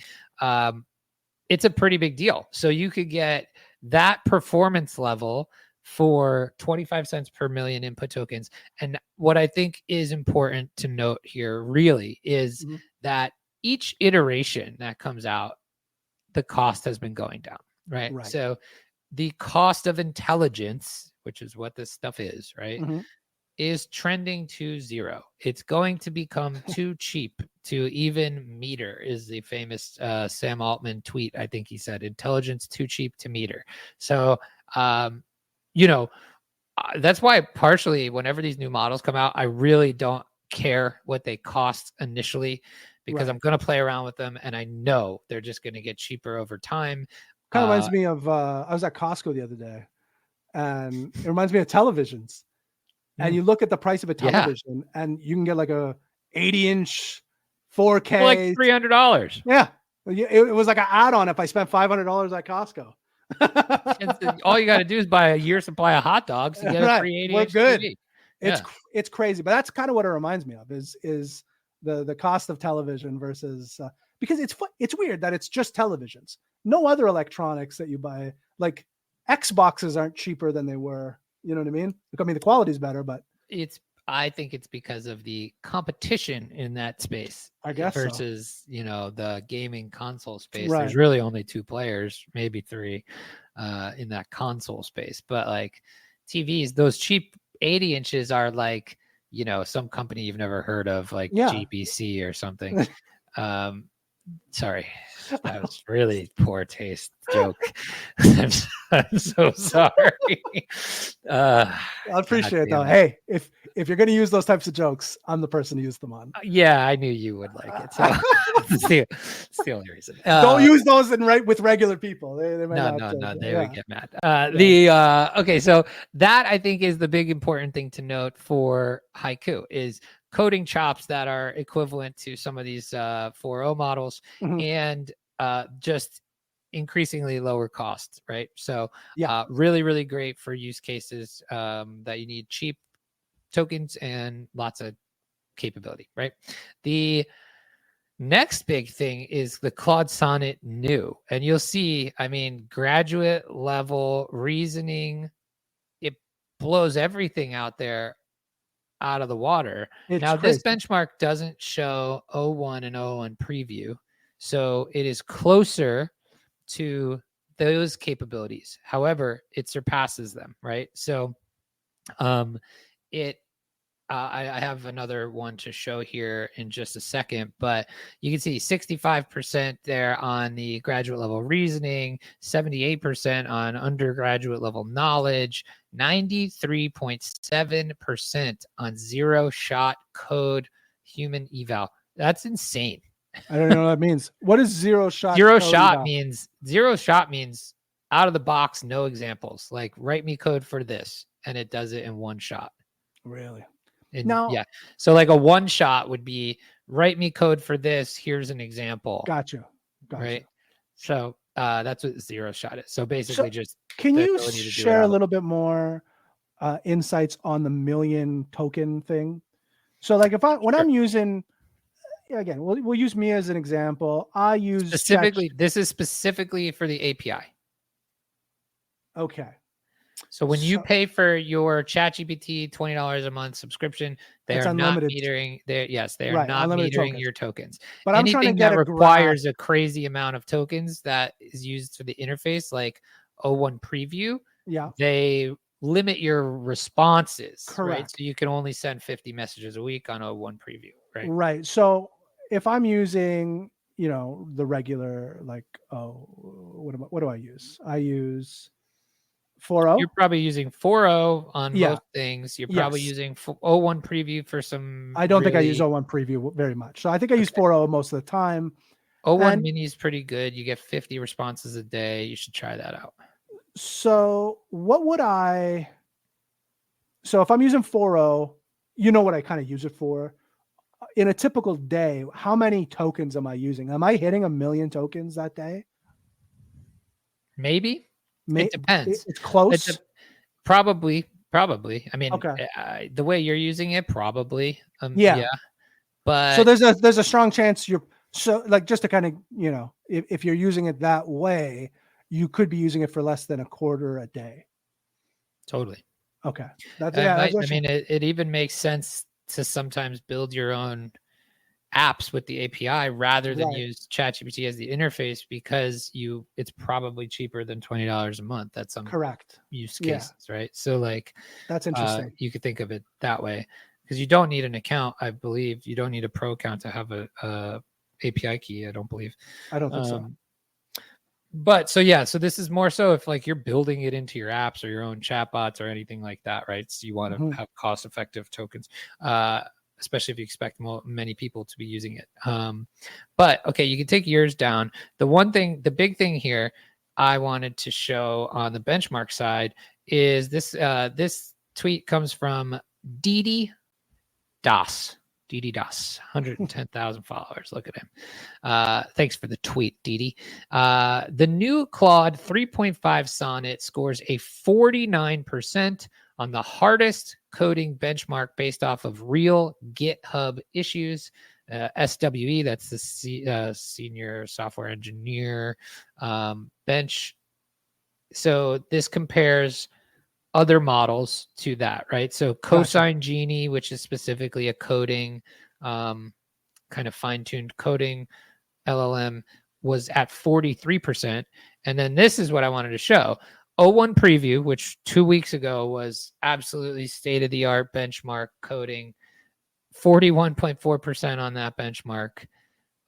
It's a pretty big deal. So you could get that performance level for 25 cents per million input tokens. And what I think is important to note here really is that each iteration that comes out, the cost has been going down, right? So the cost of intelligence, which is what this stuff is, right, is trending to zero. It's going to become too cheap to even meter, is the famous Sam Altman tweet. I think he said, intelligence too cheap to meter. So, that's why partially whenever these new models come out, I really don't care what they cost initially, because I'm going to play around with them and I know they're just going to get cheaper over time. Kind of reminds me of, I was at Costco the other day and it reminds me of televisions. And you look at the price of a television and you can get like a 80-inch 4K. For like $300. Yeah. It was like an add-on if I spent $500 at Costco. All you got to do is buy a year supply of hot dogs to get a free 80-inch TV. It's crazy, but that's kind of what it reminds me of is the cost of television versus because it's weird that it's just televisions. No other electronics that you buy, like Xboxes aren't cheaper than they were. You know what I mean? I mean, the quality's better, but I think it's because of the competition in that space. I guess versus, the gaming console space. Right. There's really only 2 players, maybe 3, in that console space. But like TVs, those cheap 80 inches are like, some company you've never heard of, like GBC or something. Sorry, that was really poor taste joke. I'm so sorry. I appreciate it though. Hey, if you're going to use those types of jokes, I'm the person to use them on. Yeah, I knew you would like it. So it's the only reason. Don't use those with regular people. They might no, they would get mad. Okay, so that I think is the big important thing to note for Haiku is coding chops that are equivalent to some of these 4.0 models and just increasingly lower costs, right? So really, really great for use cases that you need cheap tokens and lots of capability, right? The next big thing is the Claude Sonnet new. And you'll see, graduate level reasoning, it blows everything out there out of the water. Now, this benchmark doesn't show 01 and 01 preview, so it is closer to those capabilities. However, it surpasses them, right? So I have another one to show here in just a second, but you can see 65% there on the graduate level reasoning, 78% on undergraduate level knowledge, 93.7% on zero-shot code human eval. That's insane. I don't know what that means. What is zero-shot? Zero-shot means out of the box, no examples. Like, write me code for this, and it does it in one shot. Really? And so like a one shot would be write me code for this. Here's an example. Gotcha. Right. So that's what zero shot is. So basically, can you share a little bit more insights on the million token thing? So like when I'm using, again, we'll use me as an example. I use this is specifically for the API. Okay. So when you pay for your ChatGPT $20 a month subscription, they are not metering. They are not metering your tokens. But I'm trying to get that requires a crazy amount of tokens that is used for the interface, like 01 preview. Yeah, they limit your responses. Correct. Right? So you can only send 50 messages a week on 01 preview. Right. Right. So if I'm using, the regular, like, what do I use? I use 4.0. You're probably using 4.0 on most things. You're probably using 01 preview for some. I don't think I use 01 preview very much. So I think I use 4.0 most of the time. 01 mini is pretty good. You get 50 responses a day. You should try that out. So if I'm using 4.0, you know what I kind of use it for. In a typical day, how many tokens am I using? Am I hitting 1 million tokens that day? Maybe. It depends. It's close. Probably. I mean, Okay. The way you're using it, probably. Yeah. But so there's a strong chance just to kind of, if you're using it that way, you could be using it for less than a quarter a day. Totally. Okay. It even makes sense to sometimes build your own apps with the API rather than use ChatGPT as the interface, because it's probably cheaper than $20 a month. That's some correct use cases, right? So that's interesting. You could think of it that way, because you don't need an account. I believe you don't need a pro account to have a API key. I don't believe. I don't think so. But so this is more so if you're building it into your apps or your own chatbots or anything like that, right? So you want to have cost-effective tokens, especially if you expect many people to be using it. But okay, you can take yours down. The big thing here I wanted to show on the benchmark side is this. This tweet comes from Didi Das. 110,000 followers. Look at him. Thanks for the tweet, Didi. The new Claude 3.5 Sonnet scores a 49% on the hardest coding benchmark based off of real GitHub issues. SWE, that's the senior software engineer bench. So this compares other models to that, right? So Cosine Genie, which is specifically a coding, kind of fine-tuned coding LLM, was at 43%. And then this is what I wanted to show. O1 Preview, which 2 weeks ago was absolutely state-of-the-art benchmark coding, 41.4% on that benchmark.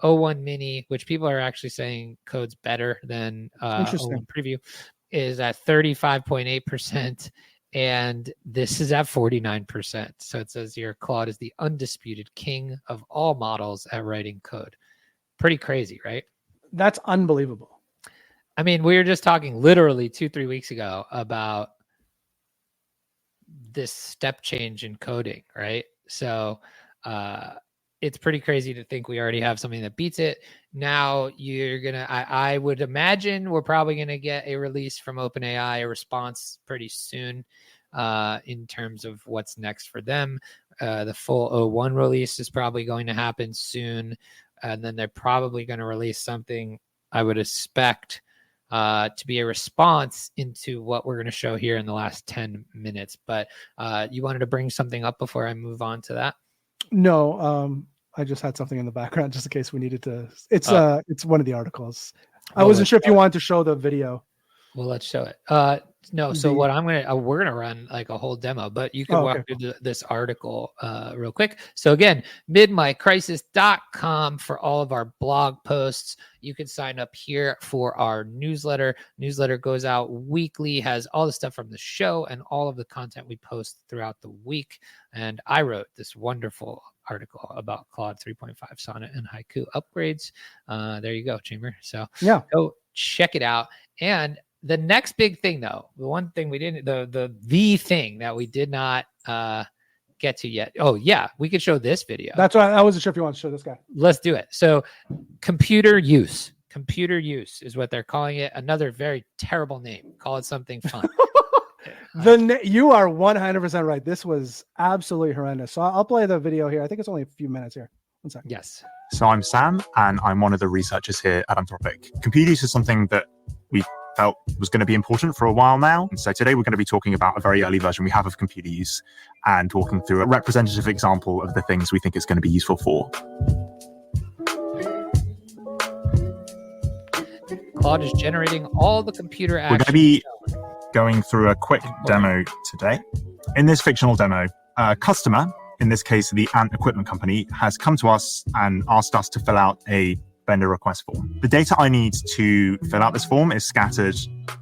O1 Mini, which people are actually saying codes better than O1 Preview, is at 35.8%, and this is at 49%. So it says here, Claude is the undisputed king of all models at writing code. Pretty crazy, right? That's unbelievable. I mean, we were just talking literally 2-3 weeks ago about this step change in coding, right? So it's pretty crazy to think we already have something that beats it. Now I would imagine we're probably going to get a release from OpenAI, a response pretty soon in terms of what's next for them. The full O1 release is probably going to happen soon. And then they're probably going to release something, I would expect, to be a response into what we're going to show here in the last 10 minutes. But you wanted to bring something up before I move on to that? No, I just had something in the background just in case we needed to. It's one of the articles. I wasn't sure if you wanted to show the video. Well, let's show it. No, so what we're gonna run like a whole demo, but you can walk through this article real quick. So again, midmiccrisis.com for all of our blog posts. You can sign up here for our newsletter. Newsletter goes out weekly, has all the stuff from the show and all of the content we post throughout the week. And I wrote this wonderful article about Claude 3.5 Sonnet and Haiku upgrades. There you go, Chamber. So go check it out. And the next big thing, though, the one thing we didn't, the thing that we did not get to yet. Oh yeah, we could show this video. That's why I wasn't sure if you want to show this guy. Let's do it. So, computer use is what they're calling it. Another very terrible name. Call it something fun. You are 100% right. This was absolutely horrendous. So I'll play the video here. I think it's only a few minutes here. 1 second. Yes. So I'm Sam, and I'm one of the researchers here at Anthropic. Computer use is something that we felt was going to be important for a while now. And so today we're going to be talking about a very early version we have of computer use and walking through a representative example of the things we think it's going to be useful for. Claude is generating all the computer action. We're going to be going through a quick demo today. In this fictional demo, a customer, in this case the Ant Equipment Company, has come to us and asked us to fill out a vendor request form. The data I need to fill out this form is scattered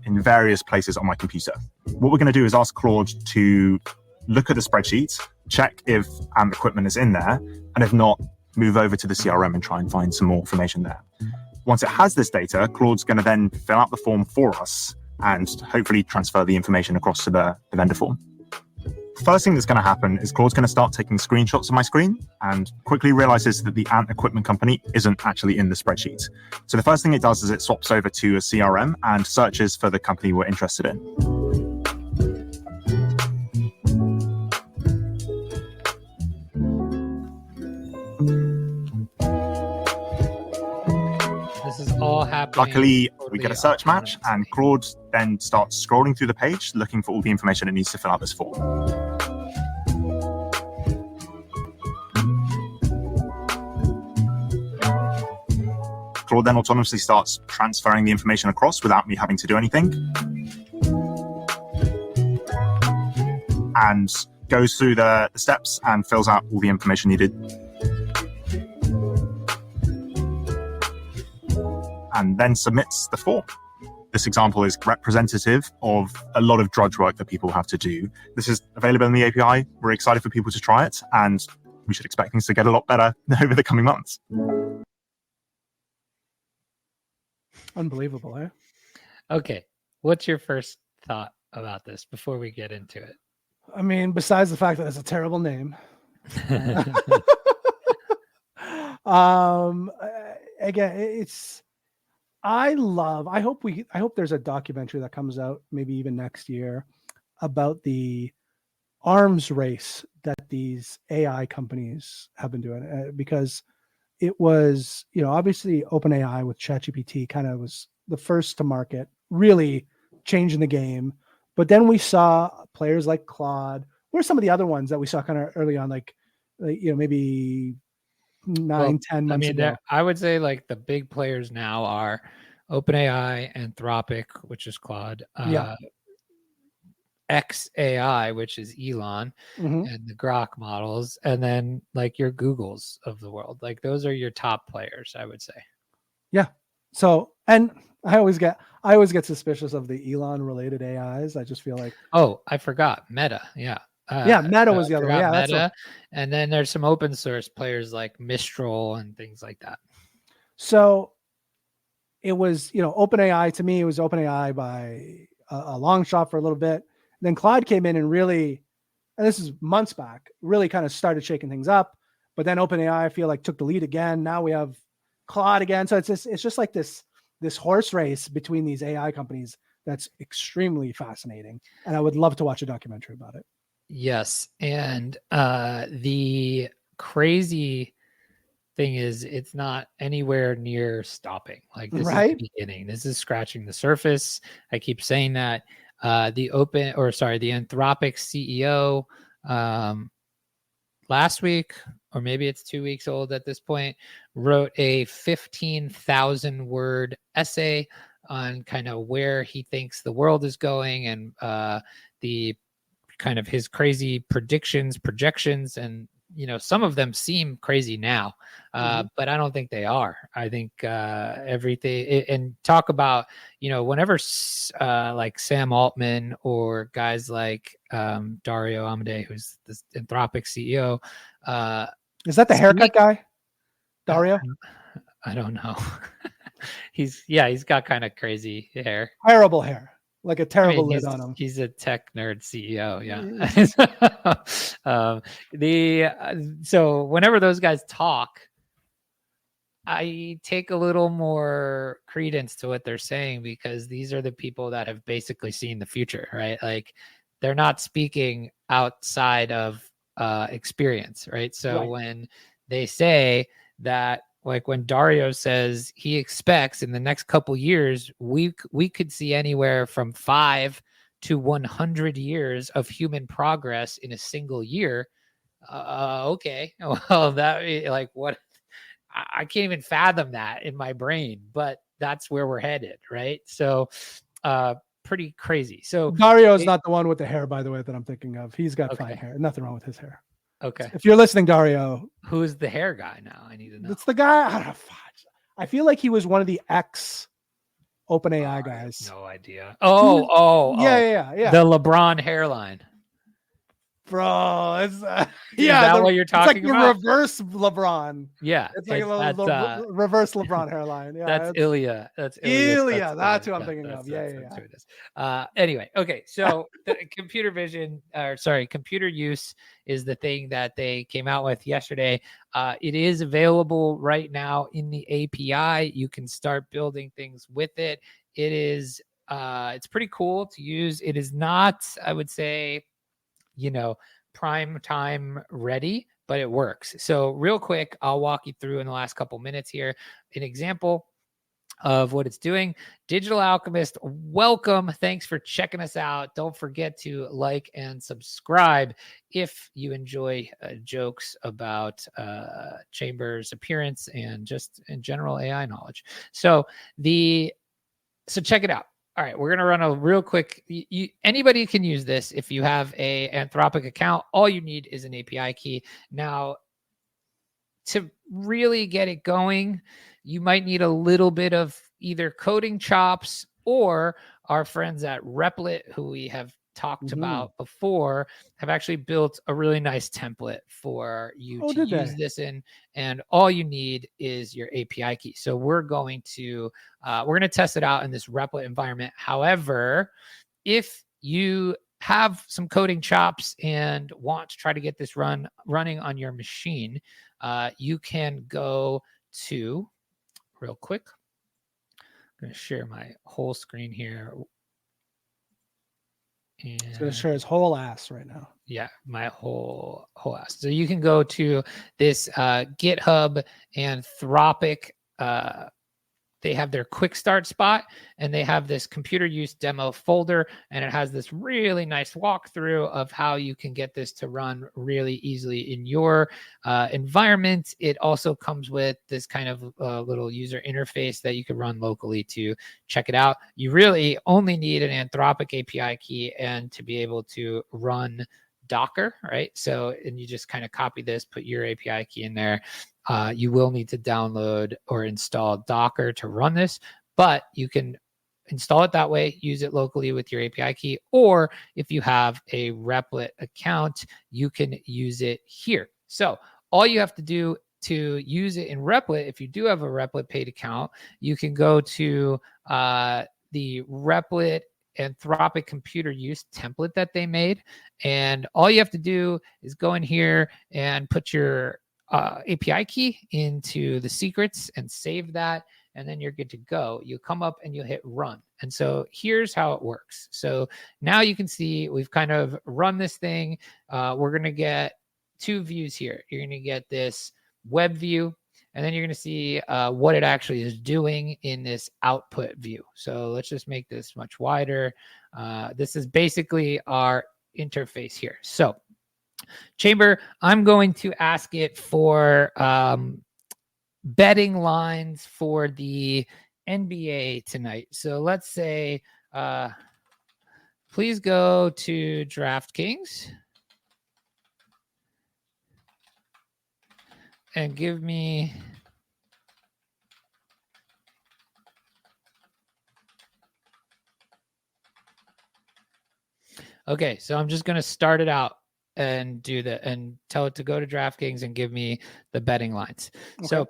in various places on my computer. What we're going to do is ask Claude to look at the spreadsheet, check if Ant Equipment is in there, and if not, move over to the CRM and try and find some more information there. Once it has this data, Claude's going to then fill out the form for us and hopefully transfer the information across to the vendor form. First thing that's going to happen is Claude's going to start taking screenshots of my screen and quickly realizes that the Ant equipment company isn't actually in the spreadsheet. So the first thing it does is it swaps over to a CRM and searches for the company we're interested in. This is all happening. Luckily, totally we get a search match, autonomously. and Claude then starts scrolling through the page, looking for all the information it needs to fill out this form. Claude then autonomously starts transferring the information across without me having to do anything. And goes through the steps and fills out all the information needed. And then submits the form. This example is representative of a lot of drudge work that people have to do. This is available in the API. We're excited for people to try it, and we should expect things to get a lot better over the coming months. Unbelievable, eh? Okay. What's your first thought about this before we get into it? I mean, besides the fact that it's a terrible name. Again, it's I hope there's a documentary that comes out maybe even next year about the arms race that these AI companies have been doing, because it was, obviously OpenAI with ChatGPT kind of was the first to market, really changing the game. But then we saw players like Claude. What are some of the other ones that we saw kind of early on, like maybe 10 months ago? I would say like the big players now are OpenAI, Anthropic, which is Claude, XAI, which is Elon, and the Grok models, and then like your Googles of the world. Like those are your top players, I would say. Yeah. So, and I always get suspicious of the Elon related AIs. I just feel like, oh, I forgot Meta. Yeah. Meta was the other one. Yeah, Meta. And then there's some open source players like Mistral and things like that. So it was, OpenAI, to me, it was OpenAI by a long shot for a little bit. Then Claude came in and really, and this is months back, really kind of started shaking things up. But then OpenAI, I feel like, took the lead again. Now we have Claude again. So it's just like this horse race between these AI companies that's extremely fascinating. And I would love to watch a documentary about it. Yes. And the crazy thing is it's not anywhere near stopping. Like this is the beginning. This is scratching the surface. I keep saying that. The Anthropic CEO last week, or maybe it's 2 weeks old at this point, wrote a 15,000 word essay on kind of where he thinks the world is going, and the kind of his crazy projections, and some of them seem crazy now, but I don't think they are. I think everything, and talk about, whenever like Sam Altman or guys like Dario Amodei, who's the Anthropic CEO. Is that the haircut guy? Dario? I don't know. He's got kind of crazy hair. Terrible hair. Like a terrible lid on him. He's a tech nerd CEO. Yeah. So whenever those guys talk, I take a little more credence to what they're saying, because these are the people that have basically seen the future, right? Like they're not speaking outside of experience, right? So when they say that, like when Dario says he expects in the next couple years, we could see anywhere from 5 to 100 years of human progress in a single year. Okay, well, that, like, what? I can't even fathom that in my brain, but that's where we're headed, right? So pretty crazy. So Dario is not the one with the hair, by the way, that I'm thinking of. He's got fine hair. Nothing wrong with his hair. Okay. If you're listening, Dario. Who's the hair guy now? I need to know. It's the guy. I don't know. I feel like he was one of the ex OpenAI guys. No idea. Oh, yeah. The LeBron hairline. Bro, it's Is yeah, that what you're it's like talking the about? reverse LeBron. Yeah, It's like a that's little reverse LeBron hairline. Yeah, that's it's Ilya. That's Ilya. Ilya. That's who I'm thinking of. Yeah, That's who it is. Anyway, okay. So the computer vision, or sorry, computer use is the thing that they came out with yesterday. It is available right now in the API. You can start building things with it. It is. It's pretty cool to use. It is not, I would say, prime time ready, but it works. So real quick, I'll walk you through in the last couple minutes here an example of what it's doing. Digital Alchemist, welcome. Thanks for checking us out. Don't forget to like and subscribe if you enjoy jokes about Chamber's appearance and just in general AI knowledge. So check it out. All right, we're going to run a real quick. Anybody can use this if you have a Anthropic account. All you need is an API key. Now, to really get it going, you might need a little bit of either coding chops or our friends at Replit, who we have talked about before, have actually built a really nice template for you to use this in. And all you need is your API key. So we're going to test it out in this Replit environment. However, if you have some coding chops and want to try to get this running on your machine, you can go to, real quick, I'm going to share my whole screen here. And it's going to share his whole ass right now. Yeah, my whole ass. So you can go to this GitHub Anthropic. They have their quick start spot, and they have this computer use demo folder, and it has this really nice walkthrough of how you can get this to run really easily in your environment. It also comes with this kind of little user interface that you can run locally to check it out. You really only need an Anthropic API key and to be able to run Docker, right? So, and you just kind of copy this, put your API key in there. You will need to download or install Docker to run this, but you can install it that way, use it locally with your API key, or if you have a Replit account, you can use it here. So all you have to do to use it in Replit, if you do have a Replit paid account, you can go to the Replit Anthropic computer use template that they made. And all you have to do is go in here and put your API key into the secrets and save that. And then you're good to go. You come up and you hit run. And so here's how it works. So now you can see we've kind of run this thing. We're going to get two views here. You're going to get this web view, and then you're going to see what it actually is doing in this output view. So let's just make this much wider. This is basically our interface here. So Chamber, I'm going to ask it for betting lines for the NBA tonight. So let's say, please go to DraftKings and give me okay, so I'm just going to start it out and do that and tell it to go to DraftKings and give me the betting lines. Okay. So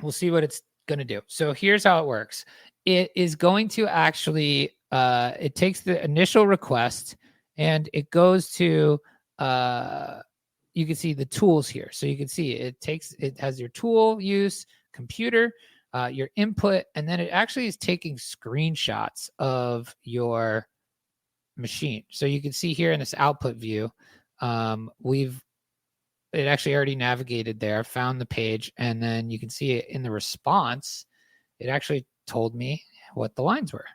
we'll see what it's going to do. So here's how it works. It is going to actually, it takes the initial request and it goes to, you can see the tools here. So you can see it has your tool use, computer, your input, and then it actually is taking screenshots of your machine. So you can see here in this output view, it actually already navigated there, found the page, and then you can see it in the response. It actually told me what the lines were.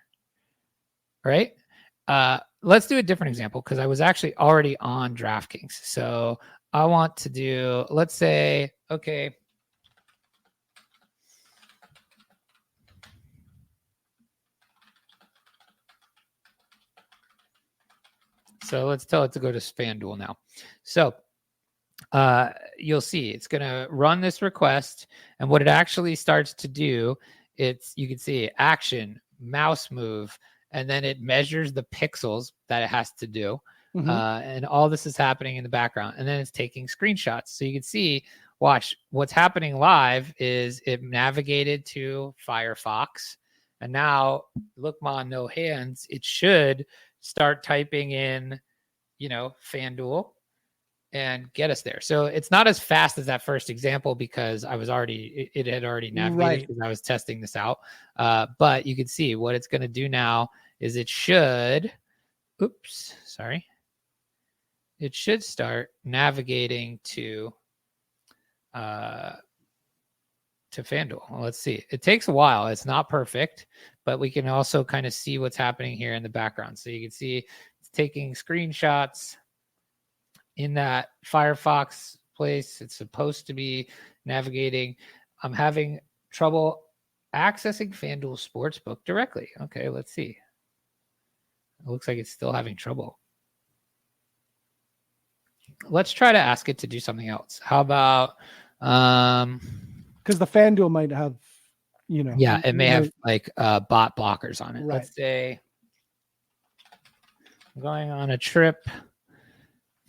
Right? Let's do a different example because I was actually already on DraftKings. So I want to do, let's say, okay. So let's tell it to go to FanDuel now. So you'll see it's going to run this request. And what it actually starts to do, you can see action, mouse move, and then it measures the pixels that it has to do. And all this is happening in the background, and then it's taking screenshots. So you can see, watch, what's happening live is it navigated to Firefox, and now look, no hands. It should start typing in, FanDuel and get us there. So it's not as fast as that first example because it had already navigated because I was testing this out. But you can see what it's going to do now is it should start navigating to FanDuel. Well, let's see. It takes a while. It's not perfect, but we can also kind of see what's happening here in the background. So you can see it's taking screenshots in that Firefox place. It's supposed to be navigating. I'm having trouble accessing FanDuel Sportsbook directly. Okay, let's see. It looks like it's still having trouble. Let's try to ask it to do something else. How about because the FanDuel might have, it may have like bot blockers on it. Right. Let's say I'm going on a trip.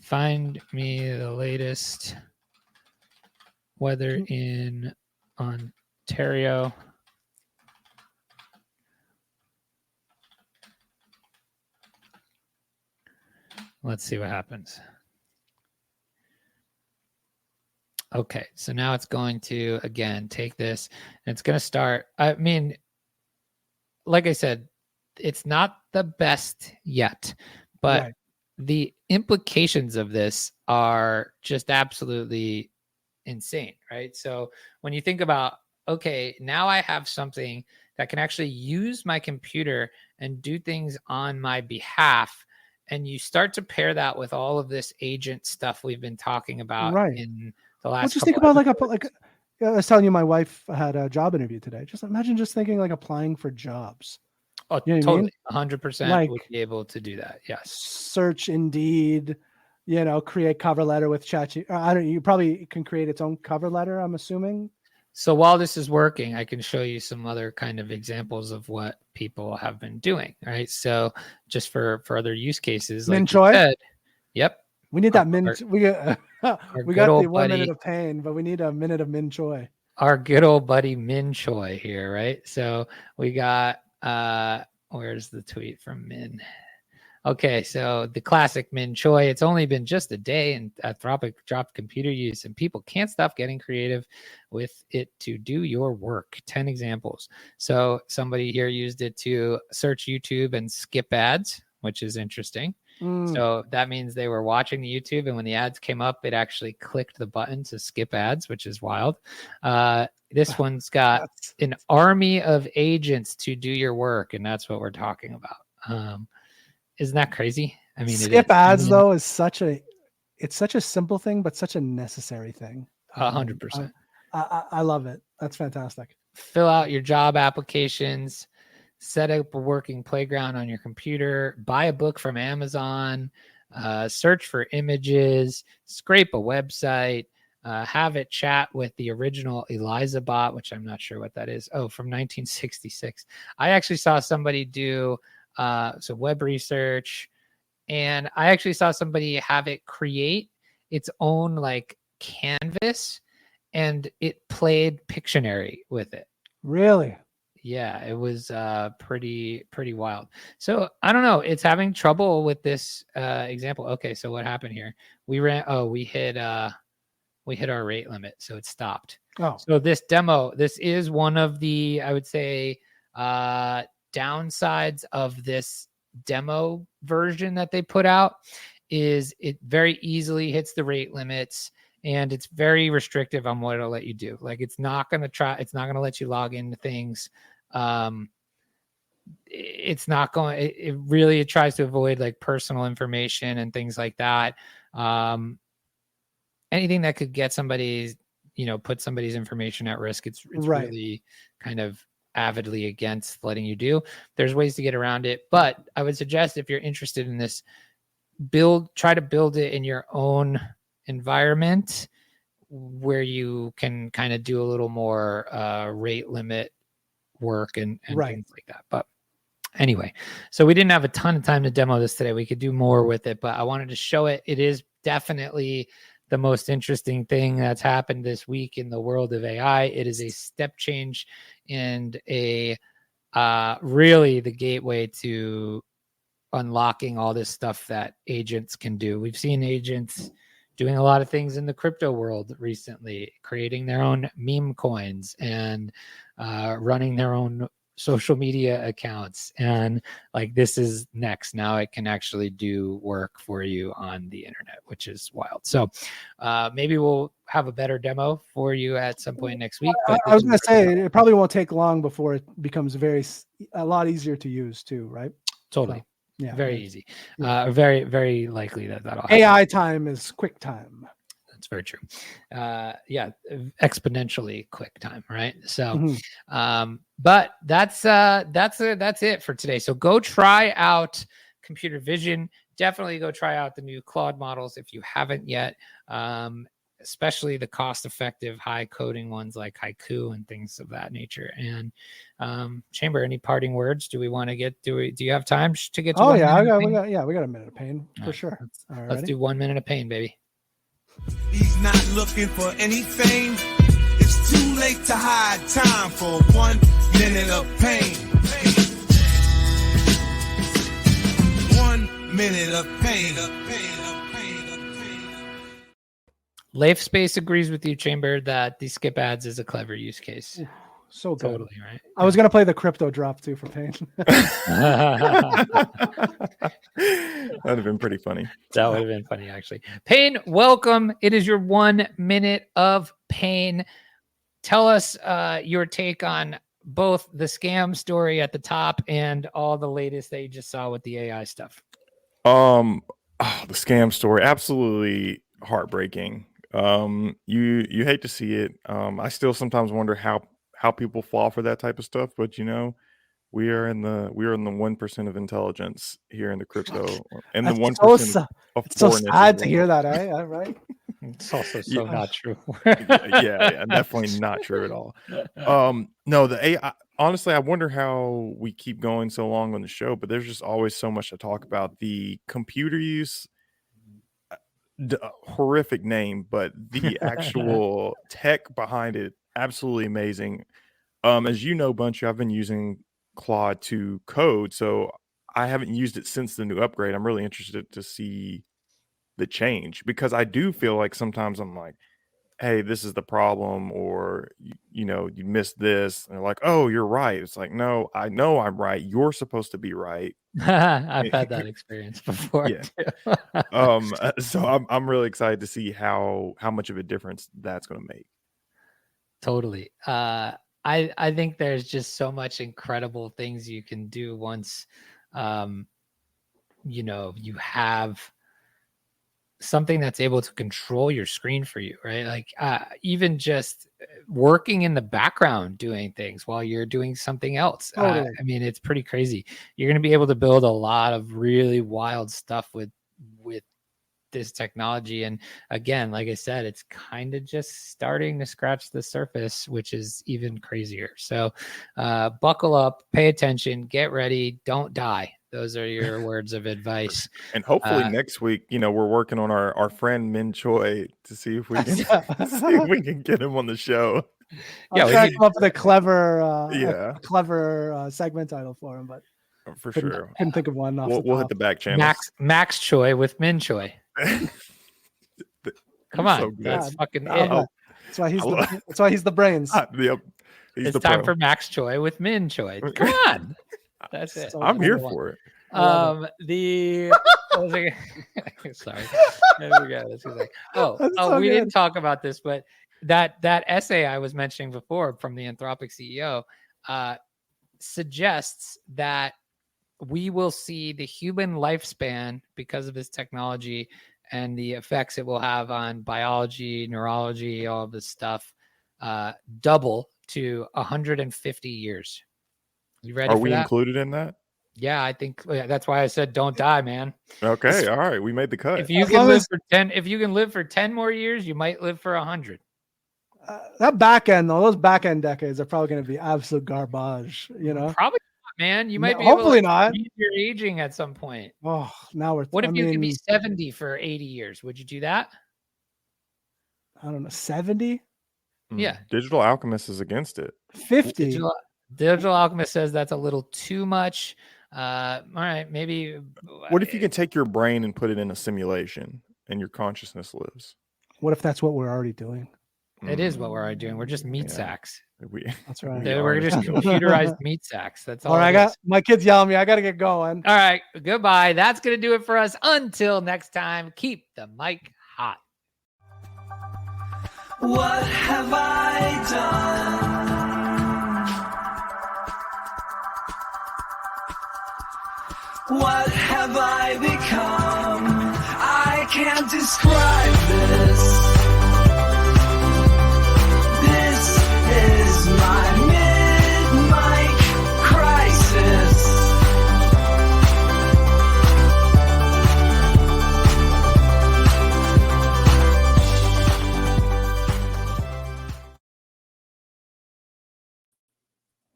Find me the latest weather in Ontario. Let's see what happens. Okay, so now it's going to, again, take this, and it's going to start. I mean, like I said, it's not the best yet, but the implications of this are just absolutely insane, right? So when you think about, okay, now I have something that can actually use my computer and do things on my behalf, and you start to pair that with all of this agent stuff we've been talking about in the last. Well, just think about I was telling you, my wife had a job interview today. Just imagine just thinking like applying for jobs. Oh, you know totally. 100% would like, be able to do that. Yes. Search Indeed, create cover letter with ChatGPT. You probably can create its own cover letter, I'm assuming. So while this is working, I can show you some other kind of examples of what people have been doing, right? So just for other use cases, like you said, yep. We need that Min. We got the 1 minute of pain, but we need a minute of Min Choi. Our good old buddy Min Choi here, right? So we got where's the tweet from Min? Okay, so the classic Min Choi. It's only been just a day and Anthropic dropped computer use, and people can't stop getting creative with it to do your work. 10 examples. So somebody here used it to search YouTube and skip ads, which is interesting. So that means they were watching the YouTube, and when the ads came up, it actually clicked the button to skip ads, which is wild. This one's got an army of agents to do your work, and that's what we're talking about. Isn't that crazy? I mean, skip ads though is such a simple thing, but such a necessary thing. 100%. I love it. That's fantastic. Fill out your job applications. Set up a working playground on your computer, buy a book from Amazon, search for images, scrape a website, have it chat with the original Eliza bot, which I'm not sure what that is. Oh, from 1966. I actually saw somebody do web research, and I actually saw somebody have it create its own like canvas, and it played Pictionary with it. Really? Yeah, it was pretty wild. So I don't know. It's having trouble with this example. Okay, so what happened here? We hit our rate limit, so it stopped. Oh, so this demo, this is one of the, I would say, downsides of this demo version that they put out is it very easily hits the rate limits. And it's very restrictive on what it'll let you do. Like it's not going to let you log into things. It really tries to avoid like personal information and things like that. Anything that could get somebody's, put somebody's information at risk. It's really kind of avidly against letting you do. There's ways to get around it, but I would suggest if you're interested in this, try to build it in your own environment where you can kind of do a little more rate limit work and things like that. But Anyway, so we didn't have a ton of time to demo this today. We could do more with it, but I wanted to show it. It is definitely the most interesting thing that's happened this week in the world of AI. It is a step change and a really the gateway to unlocking all this stuff that agents can do. We've seen agents doing a lot of things in the crypto world recently, creating their own meme coins and running their own social media accounts. And like, this is next. Now it can actually do work for you on the internet, which is wild. So maybe we'll have a better demo for you at some point next week. But I was going to say, it probably won't take long before it becomes a lot easier to use too, right? Totally. So, yeah. Very easy. Very, very likely that'll happen. AI time is quick time. That's very true. Yeah, exponentially quick time, right? So, but that's it for today. So go try out computer vision. Definitely go try out the new Claude models if you haven't yet. Especially the cost-effective, high-coding ones like Haiku and things of that nature. And Chamber, any parting words? Do we want to get? Do you have time to get to? Oh yeah, we got a minute of pain for sure. Let's do 1 minute of pain, baby. He's not looking for any fame. It's too late to hide time for 1 minute of pain. 1 minute of pain. Leif Space agrees with you, Chamber, that the skip ads is a clever use case. So good. Totally, right? I was going to play the crypto drop too for pain. That'd have been pretty funny. That would have been funny, actually. Pain, welcome. It is your 1 minute of pain. Tell us your take on both the scam story at the top and all the latest that you just saw with the AI stuff. The scam story, absolutely heartbreaking. You hate to see it. I still sometimes wonder how people fall for that type of stuff, but we are in the 1% of intelligence here in the crypto, and the 1% of it's so sad to hear that, right? It's also so not true. yeah, definitely not true at all. No, the AI. Honestly, I wonder how we keep going so long on the show, but there's just always so much to talk about. The computer use, horrific name, but the actual tech behind it, absolutely amazing. As you know, Bunchu, I've been using Claude to code, so I haven't used it since the new upgrade. I'm really interested to see the change, because I do feel like sometimes I'm like, hey, this is the problem, or you missed this, and they're like, oh, you're right. It's like, no, I know I'm right, you're supposed to be right. I've had that experience before. Yeah. So I'm really excited to see how much of a difference that's going to make. Totally. I think there's just so much incredible things you can do once you have something that's able to control your screen for you, right? Like even just working in the background doing things while you're doing something else. Totally. I mean, it's pretty crazy. You're going to be able to build a lot of really wild stuff with this technology. And again, like I said, it's kind of just starting to scratch the surface, which is even crazier. So buckle up, pay attention, get ready, don't die. Those are your words of advice. And hopefully next week, we're working on our friend Min Choi to see if we can get him on the show. I'll try to come up with a clever segment title for him, but for sure, couldn't think of one. We'll hit the back channel. Max Choi with Min Choi. Come on, so that's fucking That's why he's the brains. Yep. It's time for Max Choi with Min Choi. Come on. That's it. So I'm here for it. Sorry. There we go. We didn't talk about this, but that essay I was mentioning before from the Anthropic CEO suggests that we will see the human lifespan, because of this technology and the effects it will have on biology, neurology, all of this stuff, double to 150 years. You ready? Are we included in that? Yeah, I think that's why I said don't die, man. Okay, all right, we made the cut. If you can live for 10 more years, you might live for 100. That back end, though, those back end decades are probably going to be absolute garbage. Probably not man. You might be hopefully able to not. read your aging at some point. Oh, now we're. What if I you could be mean, 70 for 80 years? Would you do that? I don't know, 70, Yeah. Digital Alchemist is against it. 50. Digital Alchemist says that's a little too much. All right, maybe. What if you can take your brain and put it in a simulation and your consciousness lives? What if that's what we're already doing? It is what we're already doing. We're just meat Yeah. sacks. That's right. We're just computerized meat sacks. That's all. All right, it is. my kids yelling at me. I got to get going. All right, goodbye. That's gonna do it for us. Until next time, keep the mic hot. What have I done? What have I